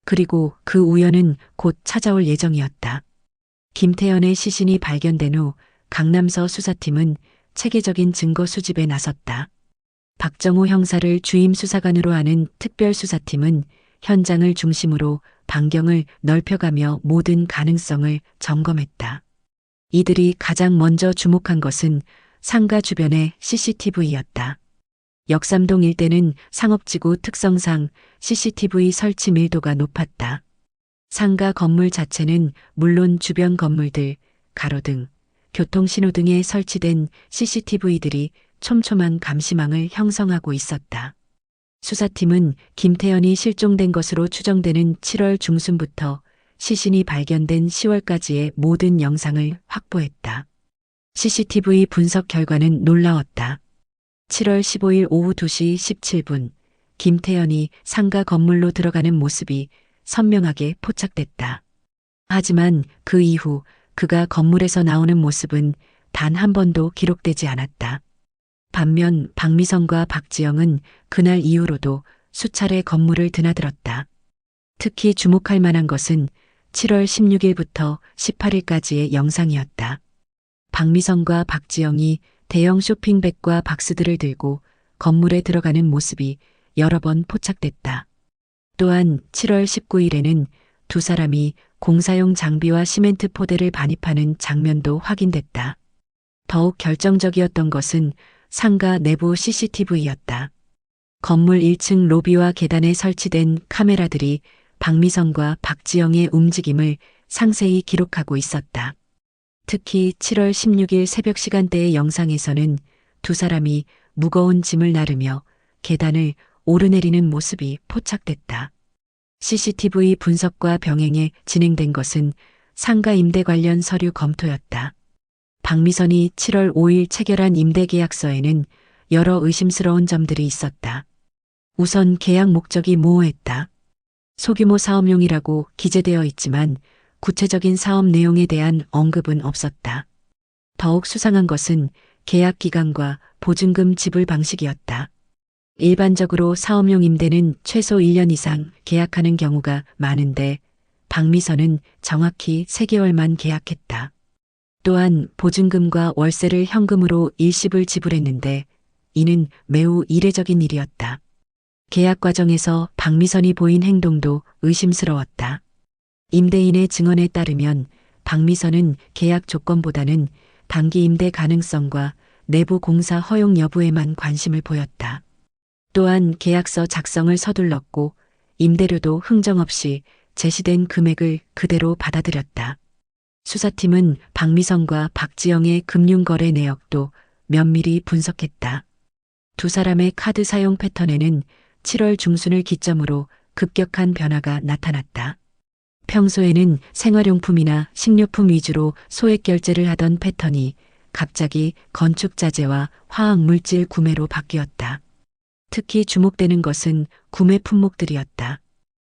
그리고 그 우연은 곧 찾아올 예정이었다. 김태현의 시신이 발견된 후 강남서 수사팀은 체계적인 증거 수집에 나섰다. 박정호 형사를 주임 수사관으로 하는 특별수사팀은 현장을 중심으로 반경을 넓혀가며 모든 가능성을 점검했다. 이들이 가장 먼저 주목한 것은 상가 주변의 CCTV였다. 역삼동 일대는 상업지구 특성상 CCTV 설치 밀도가 높았다. 상가 건물 자체는 물론 주변 건물들, 가로등, 교통신호 등에 설치된 CCTV들이 촘촘한 감시망을 형성하고 있었다. 수사팀은 김태현이 실종된 것으로 추정되는 7월 중순부터 시신이 발견된 10월까지의 모든 영상을 확보했다. CCTV 분석 결과는 놀라웠다. 7월 15일 오후 2시 17분, 김태현이 상가 건물로 들어가는 모습이 선명하게 포착됐다. 하지만 그 이후 그가 건물에서 나오는 모습은 단 한 번도 기록되지 않았다. 반면 박미성과 박지영은 그날 이후로도 수차례 건물을 드나들었다. 특히 주목할 만한 것은 7월 16일부터 18일까지의 영상이었다. 박미성과 박지영이 대형 쇼핑백과 박스들을 들고 건물에 들어가는 모습이 여러 번 포착됐다. 또한 7월 19일에는 두 사람이 공사용 장비와 시멘트 포대를 반입하는 장면도 확인됐다. 더욱 결정적이었던 것은 상가 내부 CCTV였다. 건물 1층 로비와 계단에 설치된 카메라들이 박미성과 박지영의 움직임을 상세히 기록하고 있었다. 특히 7월 16일 새벽 시간대의 영상에서는 두 사람이 무거운 짐을 나르며 계단을 오르내리는 모습이 포착됐다. CCTV 분석과 병행해 진행된 것은 상가 임대 관련 서류 검토였다. 박미선이 7월 5일 체결한 임대계약서에는 여러 의심스러운 점들이 있었다. 우선 계약 목적이 모호했다. 소규모 사업용이라고 기재되어 있지만 구체적인 사업 내용에 대한 언급은 없었다. 더욱 수상한 것은 계약 기간과 보증금 지불 방식이었다. 일반적으로 사업용 임대는 최소 1년 이상 계약하는 경우가 많은데 박미선은 정확히 3개월만 계약했다. 또한 보증금과 월세를 현금으로 일시불 지불했는데 이는 매우 이례적인 일이었다. 계약 과정에서 박미선이 보인 행동도 의심스러웠다. 임대인의 증언에 따르면 박미선은 계약 조건보다는 단기 임대 가능성과 내부 공사 허용 여부에만 관심을 보였다. 또한 계약서 작성을 서둘렀고 임대료도 흥정 없이 제시된 금액을 그대로 받아들였다. 수사팀은 박미선과 박지영의 금융거래 내역도 면밀히 분석했다. 두 사람의 카드 사용 패턴에는 7월 중순을 기점으로 급격한 변화가 나타났다. 평소에는 생활용품이나 식료품 위주로 소액 결제를 하던 패턴이 갑자기 건축자재와 화학물질 구매로 바뀌었다. 특히 주목되는 것은 구매 품목들이었다.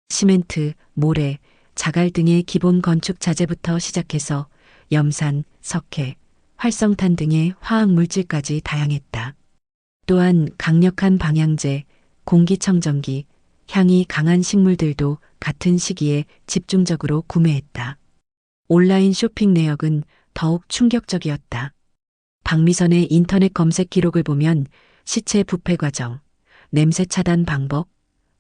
시멘트, 모래, 자갈 등의 기본 건축 자재부터 시작해서 염산, 석회, 활성탄 등의 화학물질까지 다양했다. 또한 강력한 방향제, 공기청정기, 향이 강한 식물들도 같은 시기에 집중적으로 구매했다. 온라인 쇼핑 내역은 더욱 충격적이었다. 박미선의 인터넷 검색 기록을 보면 시체 부패 과정, 냄새 차단 방법,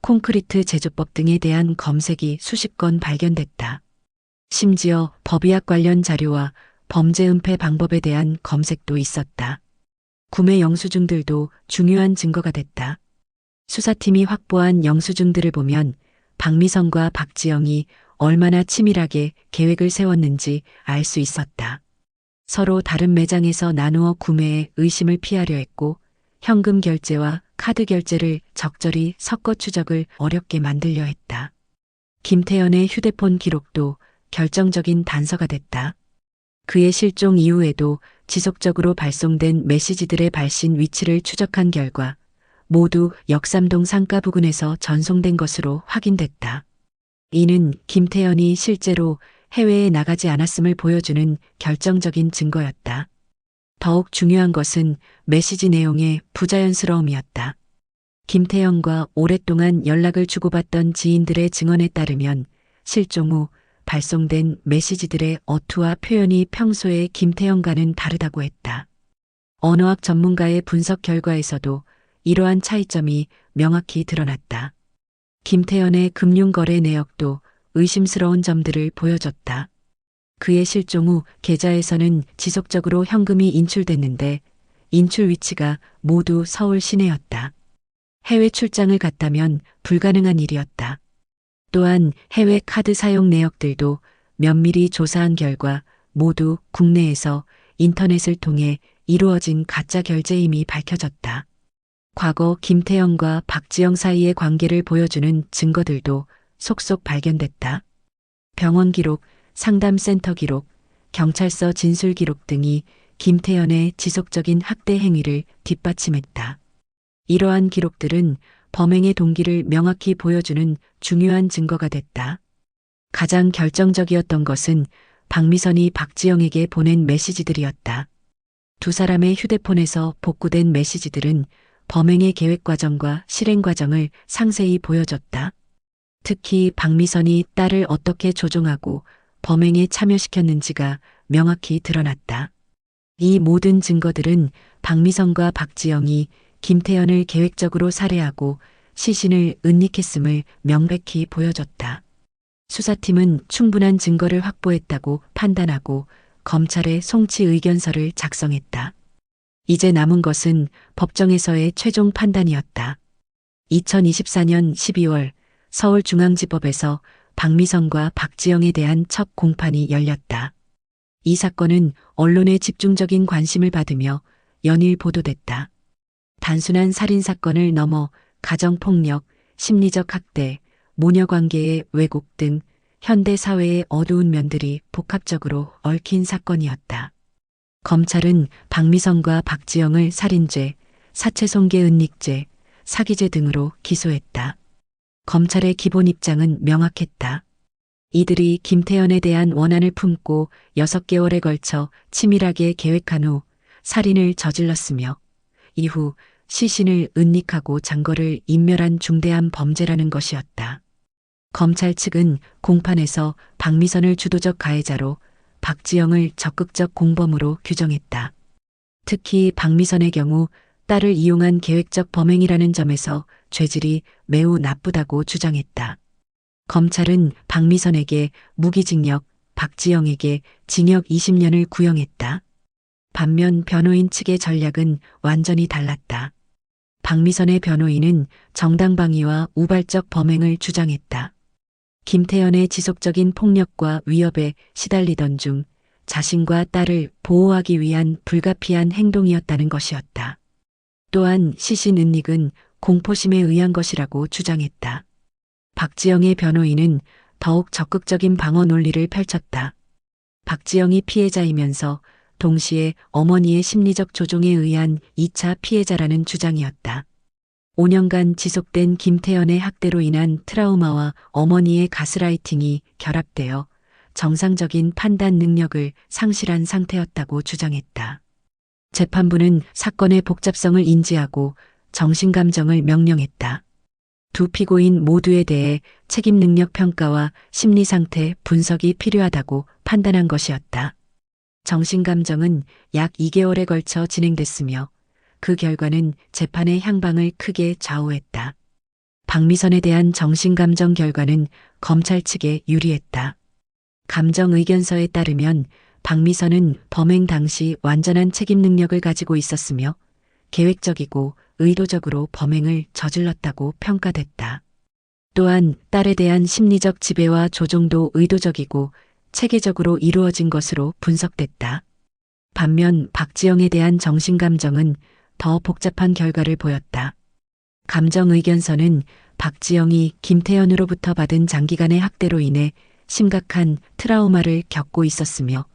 콘크리트 제조법 등에 대한 검색이 수십 건 발견됐다. 심지어 법의학 관련 자료와 범죄 은폐 방법에 대한 검색도 있었다. 구매 영수증들도 중요한 증거가 됐다. 수사팀이 확보한 영수증들을 보면 박미선과 박지영이 얼마나 치밀하게 계획을 세웠는지 알 수 있었다. 서로 다른 매장에서 나누어 구매에 의심을 피하려 했고 현금 결제와 카드 결제를 적절히 섞어 추적을 어렵게 만들려 했다. 김태현의 휴대폰 기록도 결정적인 단서가 됐다. 그의 실종 이후에도 지속적으로 발송된 메시지들의 발신 위치를 추적한 결과 모두 역삼동 상가 부근에서 전송된 것으로 확인됐다. 이는 김태현이 실제로 해외에 나가지 않았음을 보여주는 결정적인 증거였다. 더욱 중요한 것은 메시지 내용의 부자연스러움이었다. 김태현과 오랫동안 연락을 주고받던 지인들의 증언에 따르면 실종 후 발송된 메시지들의 어투와 표현이 평소의 김태현과는 다르다고 했다. 언어학 전문가의 분석 결과에서도 이러한 차이점이 명확히 드러났다. 김태현의 금융거래 내역도 의심스러운 점들을 보여줬다. 그의 실종 후 계좌에서는 지속적으로 현금이 인출됐는데 인출 위치가 모두 서울 시내였다. 해외 출장을 갔다면 불가능한 일이었다. 또한 해외 카드 사용 내역들도 면밀히 조사한 결과 모두 국내에서 인터넷을 통해 이루어진 가짜 결제임이 밝혀졌다. 과거 김태현과 박지영 사이의 관계를 보여주는 증거들도 속속 발견됐다. 병원 기록, 상담센터 기록, 경찰서 진술 기록 등이 김태현의 지속적인 학대 행위를 뒷받침했다. 이러한 기록들은 범행의 동기를 명확히 보여주는 중요한 증거가 됐다. 가장 결정적이었던 것은 박미선이 박지영에게 보낸 메시지들이었다. 두 사람의 휴대폰에서 복구된 메시지들은 범행의 계획 과정과 실행 과정을 상세히 보여줬다. 특히 박미선이 딸을 어떻게 조종하고 범행에 참여시켰는지가 명확히 드러났다. 이 모든 증거들은 박미선과 박지영이 김태현을 계획적으로 살해하고 시신을 은닉했음을 명백히 보여줬다. 수사팀은 충분한 증거를 확보했다고 판단하고 검찰에 송치 의견서를 작성했다. 이제 남은 것은 법정에서의 최종 판단이었다. 2024년 12월 서울중앙지법에서 박미선과 박지영에 대한 첫 공판이 열렸다. 이 사건은 언론의 집중적인 관심을 받으며 연일 보도됐다. 단순한 살인사건을 넘어 가정폭력, 심리적 학대, 모녀관계의 왜곡 등 현대 사회의 어두운 면들이 복합적으로 얽힌 사건이었다. 검찰은 박미선과 박지영을 살인죄, 사체손괴 은닉죄, 사기죄 등으로 기소했다. 검찰의 기본 입장은 명확했다. 이들이 김태현에 대한 원한을 품고 6개월에 걸쳐 치밀하게 계획한 후 살인을 저질렀으며 이후 시신을 은닉하고 장거를 인멸한 중대한 범죄라는 것이었다. 검찰 측은 공판에서 박미선을 주도적 가해자로 박지영을 적극적 공범으로 규정했다. 특히 박미선의 경우 딸을 이용한 계획적 범행이라는 점에서 죄질이 매우 나쁘다고 주장했다. 검찰은 박미선에게 무기징역, 박지영에게 징역 20년을 구형했다. 반면 변호인 측의 전략은 완전히 달랐다. 박미선의 변호인은 정당방위와 우발적 범행을 주장했다. 김태연의 지속적인 폭력과 위협에 시달리던 중 자신과 딸을 보호하기 위한 불가피한 행동이었다는 것이었다. 또한 시신 은닉은 공포심에 의한 것이라고 주장했다. 박지영의 변호인은 더욱 적극적인 방어 논리를 펼쳤다. 박지영이 피해자이면서 동시에 어머니의 심리적 조종에 의한 2차 피해자라는 주장이었다. 5년간 지속된 김태연의 학대로 인한 트라우마와 어머니의 가스라이팅이 결합되어 정상적인 판단 능력을 상실한 상태였다고 주장했다. 재판부는 사건의 복잡성을 인지하고 정신감정을 명령했다. 두 피고인 모두에 대해 책임 능력 평가와 심리 상태 분석이 필요하다고 판단한 것이었다. 정신감정은 약 2개월에 걸쳐 진행됐으며 그 결과는 재판의 향방을 크게 좌우했다. 박미선에 대한 정신감정 결과는 검찰 측에 유리했다. 감정의견서에 따르면 박미선은 범행 당시 완전한 책임 능력을 가지고 있었으며 계획적이고 의도적으로 범행을 저질렀다고 평가됐다. 또한 딸에 대한 심리적 지배와 조종도 의도적이고 체계적으로 이루어진 것으로 분석됐다. 반면 박지영에 대한 정신감정은 더 복잡한 결과를 보였다. 감정의견서는 박지영이 김태연으로부터 받은 장기간의 학대로 인해 심각한 트라우마를 겪고 있었으며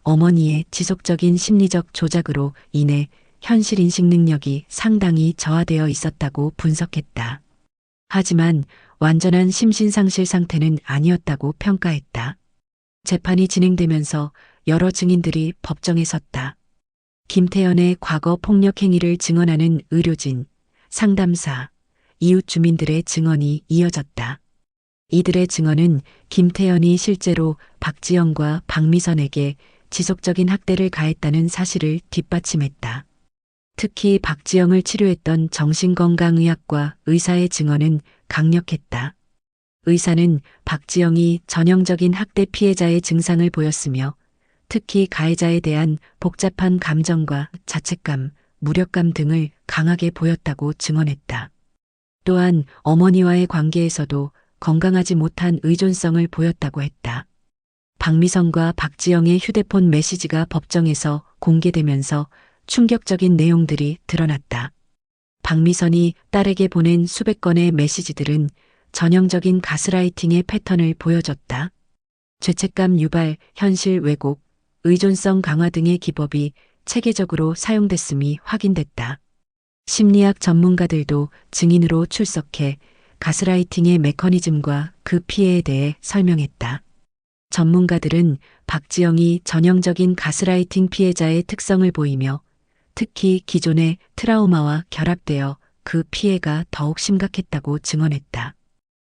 어머니의 지속적인 심리적 조작으로 인해 현실 인식 능력이 상당히 저하되어 있었다고 분석했다. 하지만 완전한 심신상실 상태는 아니었다고 평가했다. 재판이 진행되면서 여러 증인들이 법정에 섰다. 김태연의 과거 폭력 행위를 증언하는 의료진, 상담사, 이웃 주민들의 증언이 이어졌다. 이들의 증언은 김태연이 실제로 박지영과 박미선에게 지속적인 학대를 가했다는 사실을 뒷받침했다. 특히 박지영을 치료했던 정신건강의학과 의사의 증언은 강력했다. 의사는 박지영이 전형적인 학대 피해자의 증상을 보였으며 특히 가해자에 대한 복잡한 감정과 자책감, 무력감 등을 강하게 보였다고 증언했다. 또한 어머니와의 관계에서도 건강하지 못한 의존성을 보였다고 했다. 박미선과 박지영의 휴대폰 메시지가 법정에서 공개되면서 충격적인 내용들이 드러났다. 박미선이 딸에게 보낸 수백 건의 메시지들은 전형적인 가스라이팅의 패턴을 보여줬다. 죄책감 유발, 현실 왜곡, 의존성 강화 등의 기법이 체계적으로 사용됐음이 확인됐다. 심리학 전문가들도 증인으로 출석해 가스라이팅의 메커니즘과 그 피해에 대해 설명했다. 전문가들은 박지영이 전형적인 가스라이팅 피해자의 특성을 보이며 특히 기존의 트라우마와 결합되어 그 피해가 더욱 심각했다고 증언했다.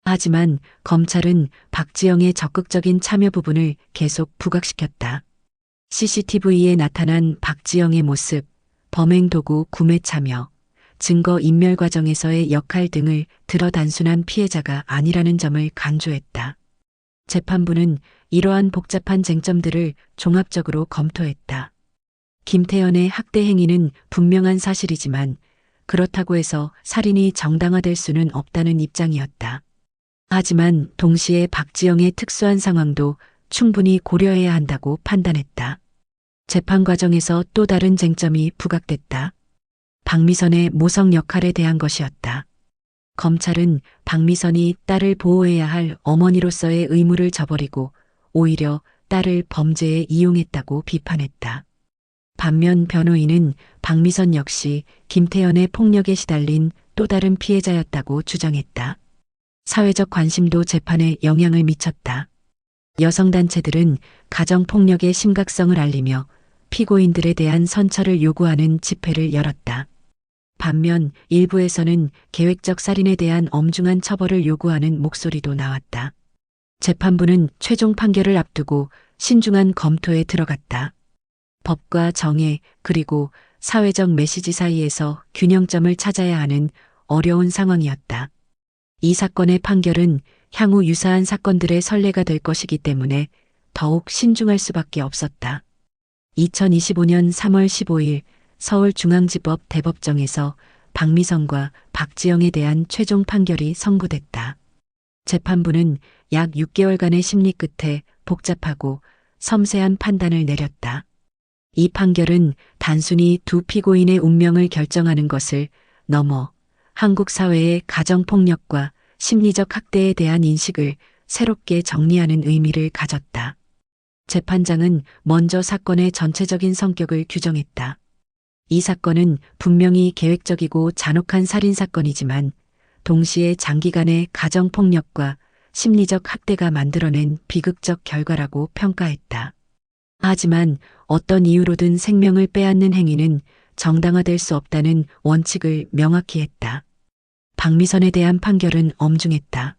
하지만 검찰은 박지영의 적극적인 참여 부분을 계속 부각시켰다. CCTV에 나타난 박지영의 모습, 범행 도구 구매 참여, 증거 인멸 과정에서의 역할 등을 들어 단순한 피해자가 아니라는 점을 강조했다. 재판부는 이러한 복잡한 쟁점들을 종합적으로 검토했다. 김태연의 학대 행위는 분명한 사실이지만 그렇다고 해서 살인이 정당화될 수는 없다는 입장이었다. 하지만 동시에 박지영의 특수한 상황도 충분히 고려해야 한다고 판단했다. 재판 과정에서 또 다른 쟁점이 부각됐다. 박미선의 모성 역할에 대한 것이었다. 검찰은 박미선이 딸을 보호해야 할 어머니로서의 의무를 저버리고 오히려 딸을 범죄에 이용했다고 비판했다. 반면 변호인은 박미선 역시 김태연의 폭력에 시달린 또 다른 피해자였다고 주장했다. 사회적 관심도 재판에 영향을 미쳤다. 여성단체들은 가정폭력의 심각성을 알리며 피고인들에 대한 선처를 요구하는 집회를 열었다. 반면 일부에서는 계획적 살인에 대한 엄중한 처벌을 요구하는 목소리도 나왔다. 재판부는 최종 판결을 앞두고 신중한 검토에 들어갔다. 법과 정의 그리고 사회적 메시지 사이에서 균형점을 찾아야 하는 어려운 상황이었다. 이 사건의 판결은 향후 유사한 사건들의 선례가 될 것이기 때문에 더욱 신중할 수밖에 없었다. 2025년 3월 15일 서울중앙지법 대법정에서 박미선과 박지영에 대한 최종 판결이 선고됐다. 재판부는 약 6개월간의 심리 끝에 복잡하고 섬세한 판단을 내렸다. 이 판결은 단순히 두 피고인의 운명을 결정하는 것을 넘어 한국 사회의 가정폭력과 심리적 학대에 대한 인식을 새롭게 정리하는 의미를 가졌다. 재판장은 먼저 사건의 전체적인 성격을 규정했다. 이 사건은 분명히 계획적이고 잔혹한 살인사건이지만 동시에 장기간의 가정폭력과 심리적 학대가 만들어낸 비극적 결과라고 평가했다. 하지만 어떤 이유로든 생명을 빼앗는 행위는 정당화될 수 없다는 원칙을 명확히 했다. 박미선에 대한 판결은 엄중했다.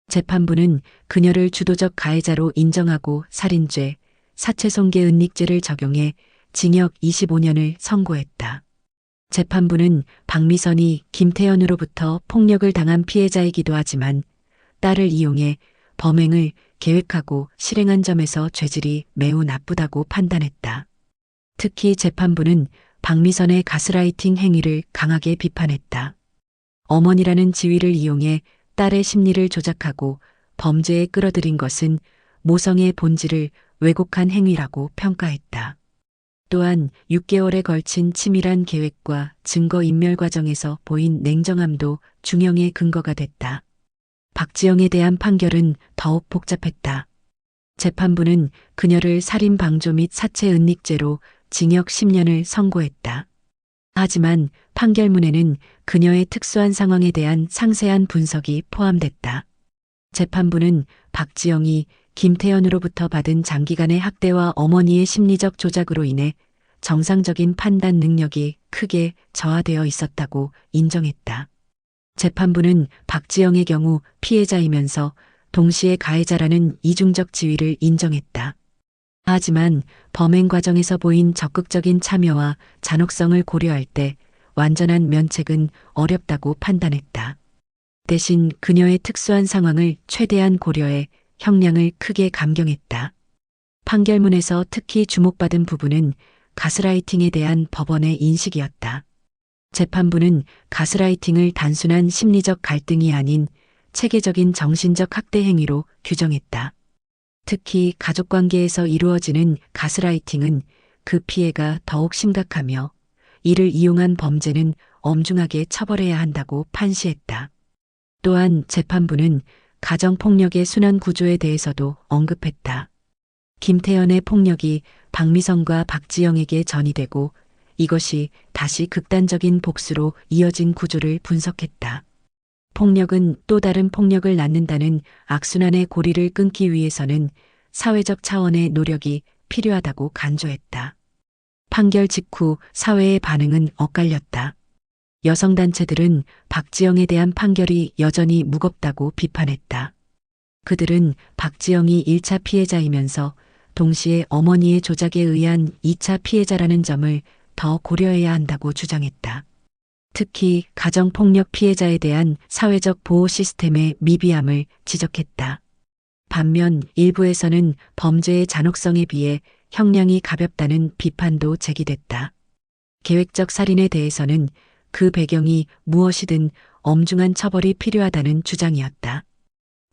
재판부는 그녀를 주도적 가해자로 인정하고 살인죄, 사체손괴 은닉죄를 적용해 징역 25년을 선고했다. 재판부는 박미선이 김태현으로부터 폭력을 당한 피해자이기도 하지만 딸을 이용해 범행을 계획하고 실행한 점에서 죄질이 매우 나쁘다고 판단했다. 특히 재판부는 박미선의 가스라이팅 행위를 강하게 비판했다. 어머니라는 지위를 이용해 딸의 심리를 조작하고 범죄에 끌어들인 것은 모성의 본질을 왜곡한 행위라고 평가했다. 또한 6개월에 걸친 치밀한 계획과 증거인멸 과정에서 보인 냉정함도 중형의 근거가 됐다. 박지영에 대한 판결은 더욱 복잡했다. 재판부는 그녀를 살인 방조 및 사체 은닉죄로 징역 10년을 선고했다. 하지만 판결문에는 그녀의 특수한 상황에 대한 상세한 분석이 포함됐다. 재판부는 박지영이 김태현으로부터 받은 장기간의 학대와 어머니의 심리적 조작으로 인해 정상적인 판단 능력이 크게 저하되어 있었다고 인정했다. 재판부는 박지영의 경우 피해자이면서 동시에 가해자라는 이중적 지위를 인정했다. 하지만 범행 과정에서 보인 적극적인 참여와 잔혹성을 고려할 때 완전한 면책은 어렵다고 판단했다. 대신 그녀의 특수한 상황을 최대한 고려해 형량을 크게 감경했다. 판결문에서 특히 주목받은 부분은 가스라이팅에 대한 법원의 인식이었다. 재판부는 가스라이팅을 단순한 심리적 갈등이 아닌 체계적인 정신적 학대 행위로 규정했다. 특히 가족관계에서 이루어지는 가스라이팅은 그 피해가 더욱 심각하며 이를 이용한 범죄는 엄중하게 처벌해야 한다고 판시했다. 또한 재판부는 가정폭력의 순환 구조에 대해서도 언급했다. 김태현의 폭력이 박미선과 박지영에게 전이되고 이것이 다시 극단적인 복수로 이어진 구조를 분석했다. 폭력은 또 다른 폭력을 낳는다는 악순환의 고리를 끊기 위해서는 사회적 차원의 노력이 필요하다고 강조했다. 판결 직후 사회의 반응은 엇갈렸다. 여성단체들은 박지영에 대한 판결이 여전히 무겁다고 비판했다. 그들은 박지영이 1차 피해자이면서 동시에 어머니의 조작에 의한 2차 피해자라는 점을 더 고려해야 한다고 주장했다. 특히 가정폭력 피해자에 대한 사회적 보호 시스템의 미비함을 지적했다. 반면 일부에서는 범죄의 잔혹성에 비해 형량이 가볍다는 비판도 제기됐다. 계획적 살인에 대해서는 그 배경이 무엇이든 엄중한 처벌이 필요하다는 주장이었다.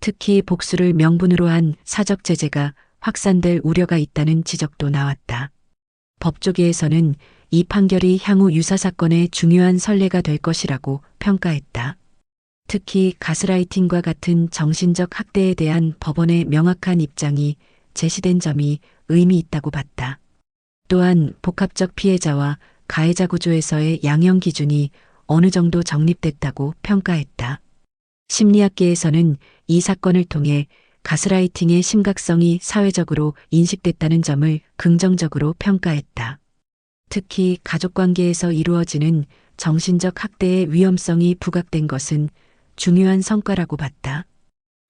특히 복수를 명분으로 한 사적 제재가 확산될 우려가 있다는 지적도 나왔다. 법조계에서는 이 판결이 향후 유사 사건의 중요한 선례가 될 것이라고 평가했다. 특히 가스라이팅과 같은 정신적 학대에 대한 법원의 명확한 입장이 제시된 점이 의미 있다고 봤다. 또한 복합적 피해자와 가해자 구조에서의 양형 기준이 어느 정도 정립됐다고 평가했다. 심리학계에서는 이 사건을 통해 가스라이팅의 심각성이 사회적으로 인식됐다는 점을 긍정적으로 평가했다. 특히 가족관계에서 이루어지는 정신적 학대의 위험성이 부각된 것은 중요한 성과라고 봤다.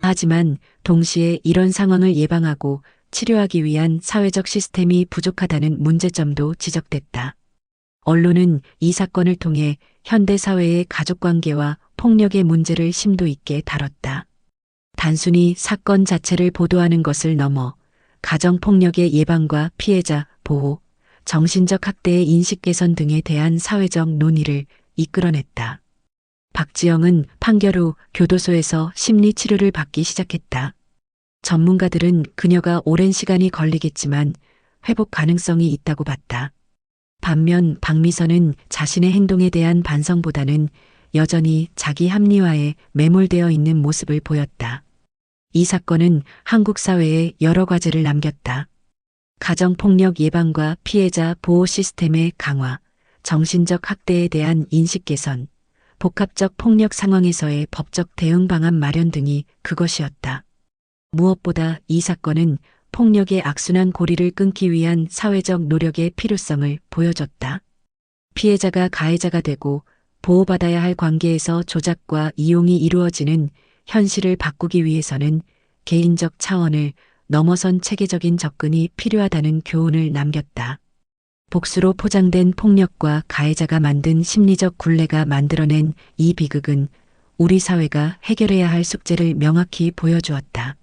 하지만 동시에 이런 상황을 예방하고 치료하기 위한 사회적 시스템이 부족하다는 문제점도 지적됐다. 언론은 이 사건을 통해 현대 사회의 가족관계와 폭력의 문제를 심도 있게 다뤘다. 단순히 사건 자체를 보도하는 것을 넘어 가정폭력의 예방과 피해자 보호, 정신적 학대의 인식 개선 등에 대한 사회적 논의를 이끌어냈다. 박지영은 판결 후 교도소에서 심리 치료를 받기 시작했다. 전문가들은 그녀가 오랜 시간이 걸리겠지만 회복 가능성이 있다고 봤다. 반면 박미선은 자신의 행동에 대한 반성보다는 여전히 자기 합리화에 매몰되어 있는 모습을 보였다. 이 사건은 한국 사회에 여러 과제를 남겼다. 가정폭력 예방과 피해자 보호 시스템의 강화, 정신적 학대에 대한 인식 개선, 복합적 폭력 상황에서의 법적 대응 방안 마련 등이 그것이었다. 무엇보다 이 사건은 폭력의 악순환 고리를 끊기 위한 사회적 노력의 필요성을 보여줬다. 피해자가 가해자가 되고 보호받아야 할 관계에서 조작과 이용이 이루어지는 현실을 바꾸기 위해서는 개인적 차원을 넘어선 체계적인 접근이 필요하다는 교훈을 남겼다. 복수로 포장된 폭력과 가해자가 만든 심리적 굴레가 만들어낸 이 비극은 우리 사회가 해결해야 할 숙제를 명확히 보여주었다.